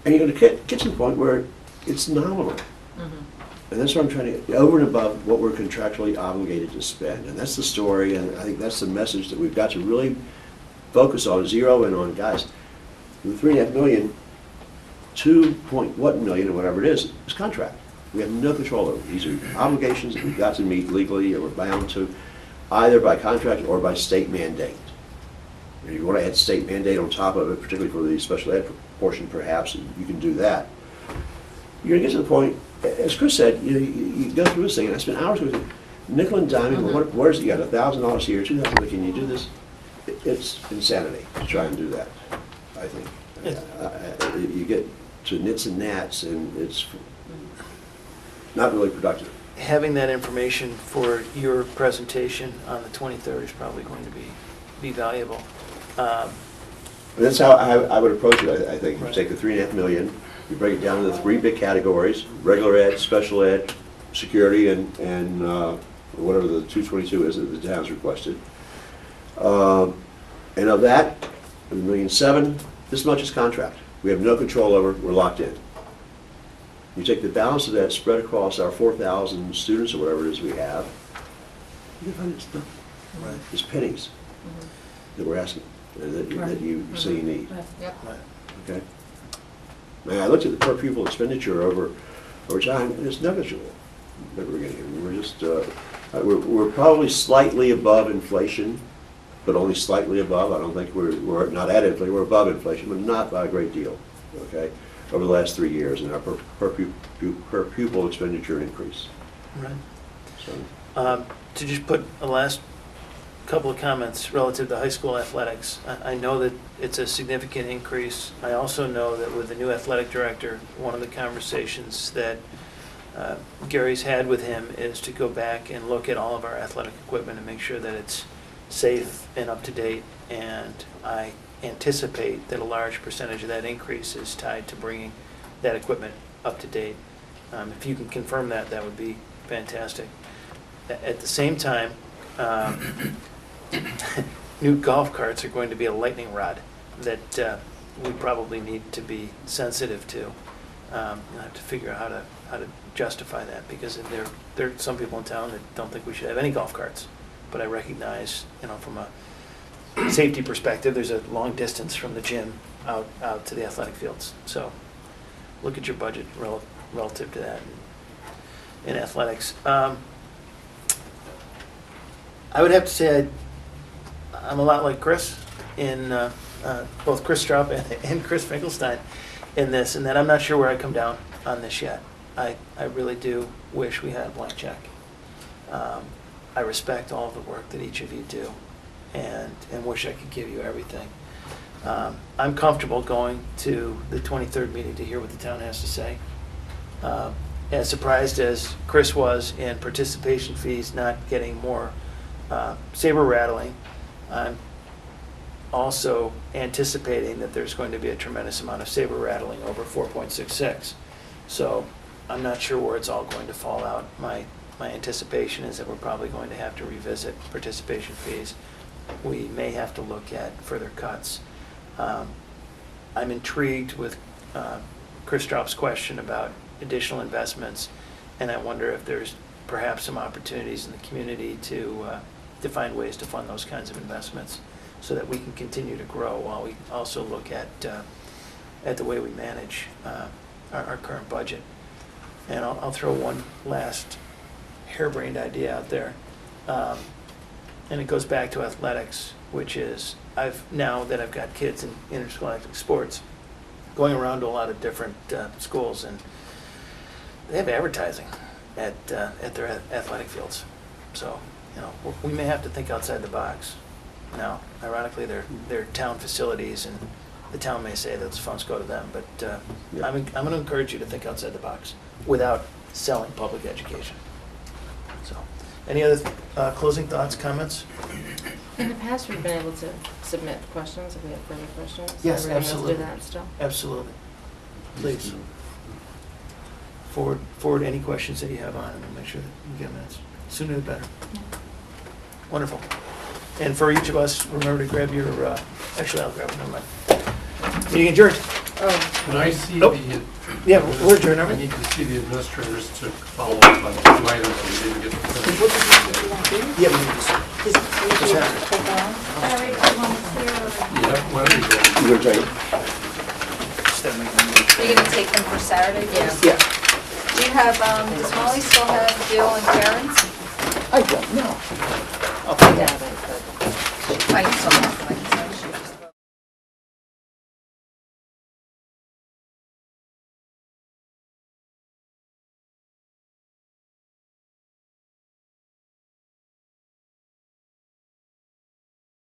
And you're going to get to the point where it's nominal. And that's what I'm trying to, over and above what we're contractually obligated to spend. And that's the story, and I think that's the message that we've got to really focus on, zero in on, guys. The $3.5 million, 2.1 million, or whatever it is contract. We have no control over. These are obligations that we've got to meet legally, or we're bound to, either by contract or by state mandate. And if you want to add state mandate on top of it, particularly for the special ed portion, perhaps, you can do that. You're going to get to the point, as Chris said, you go through this thing, and I spent hours with it, nickel and diming, where's you got $1,000 here, $2,000, can you do this? It's insanity to try and do that, I think. You get to nits and gnats, and it's not really productive. Having that information for your presentation on the 23rd is probably going to be valuable. That's how I would approach it, I think. You Right. take the $3.5 million, you break it down into 3 big categories: regular ed, special ed, security, and whatever the 222 is that the town's requested. And of that, $1,007,000, this much is contract. We have no control over it, we're locked in. You take the balance of that spread across our 4,000 students, or whatever it is we have, you find it's nothing. Right. It's pennies that we're asking, that you say you need. Yep. Okay? Now, I looked at the per pupil expenditure over time, and it's negligible that we're getting. We're just, we're probably slightly above inflation, but only slightly above. I don't think we're not at inflation, we're above inflation, but not by a great deal, okay? Over the last 3 years in our per pupil expenditure increase. Right. So, To just put a last couple of comments relative to high school athletics. I know that it's a significant increase. I also know that with the new athletic director, one of the conversations that Gary's had with him is to go back and look at all of our athletic equipment and make sure that it's safe and up to date. And I anticipate that a large percentage of that increase is tied to bringing that equipment up to date. If you can confirm that, that would be fantastic. At the same time, new golf carts are going to be a lightning rod that we probably need to be sensitive to. I'll have to figure out how to justify that, because there are some people in town that don't think we should have any golf carts. But I recognize, from a safety perspective, there's a long distance from the gym out to the athletic fields. So look at your budget relative to that in athletics. I would have to say I'm a lot like Chris in both Chris Straub and Chris Finkelstein in this, and that I'm not sure where I come down on this yet. I really do wish we had a blank check. I respect all of the work that each of you do and wish I could give you everything. I'm comfortable going to the 23rd meeting to hear what the town has to say. As surprised as Chris was in participation fees not getting more saber rattling, I'm also anticipating that there's going to be a tremendous amount of saber rattling over 4.66. So I'm not sure where it's all going to fall out. My anticipation is that we're probably going to have to revisit participation fees. We may have to look at further cuts. I'm intrigued with Chris Straub's question about additional investments, and I wonder if there's perhaps some opportunities in the community to find ways to fund those kinds of investments so that we can continue to grow while we also look at the way we manage our current budget. And I'll throw one last harebrained idea out there, and it goes back to athletics, which is now that I've got kids in interscholastic sports, going around to a lot of different schools, and they have advertising at their athletic fields. So, we may have to think outside the box. Now, ironically, they're town facilities, and the town may say those funds go to them, but I'm going to encourage you to think outside the box without selling public education. So, any other closing thoughts, comments? In the past, we've been able to submit questions if we have further questions. Yes, Are we able to absolutely. do that still? Absolutely. Please. Forward any questions that you have on, and we'll make sure that you get them answered. Sooner the better. Wonderful. And for each of us, remember to grab your, actually, I'll grab it, never mind. Meeting adjourned. Can I see Nope. the... Yeah, we're adjourned, aren't I we? need to see the administrators to follow up on 2 items that we didn't get to finish. Yeah, we need to. Just have it. Larry, I want to clear over. Yeah, why don't we go? You're right. Are you gonna take them for Saturday? Yeah. Yeah. Do you have, does Molly still have Jill and Karen's? I don't know. Yeah, but I still have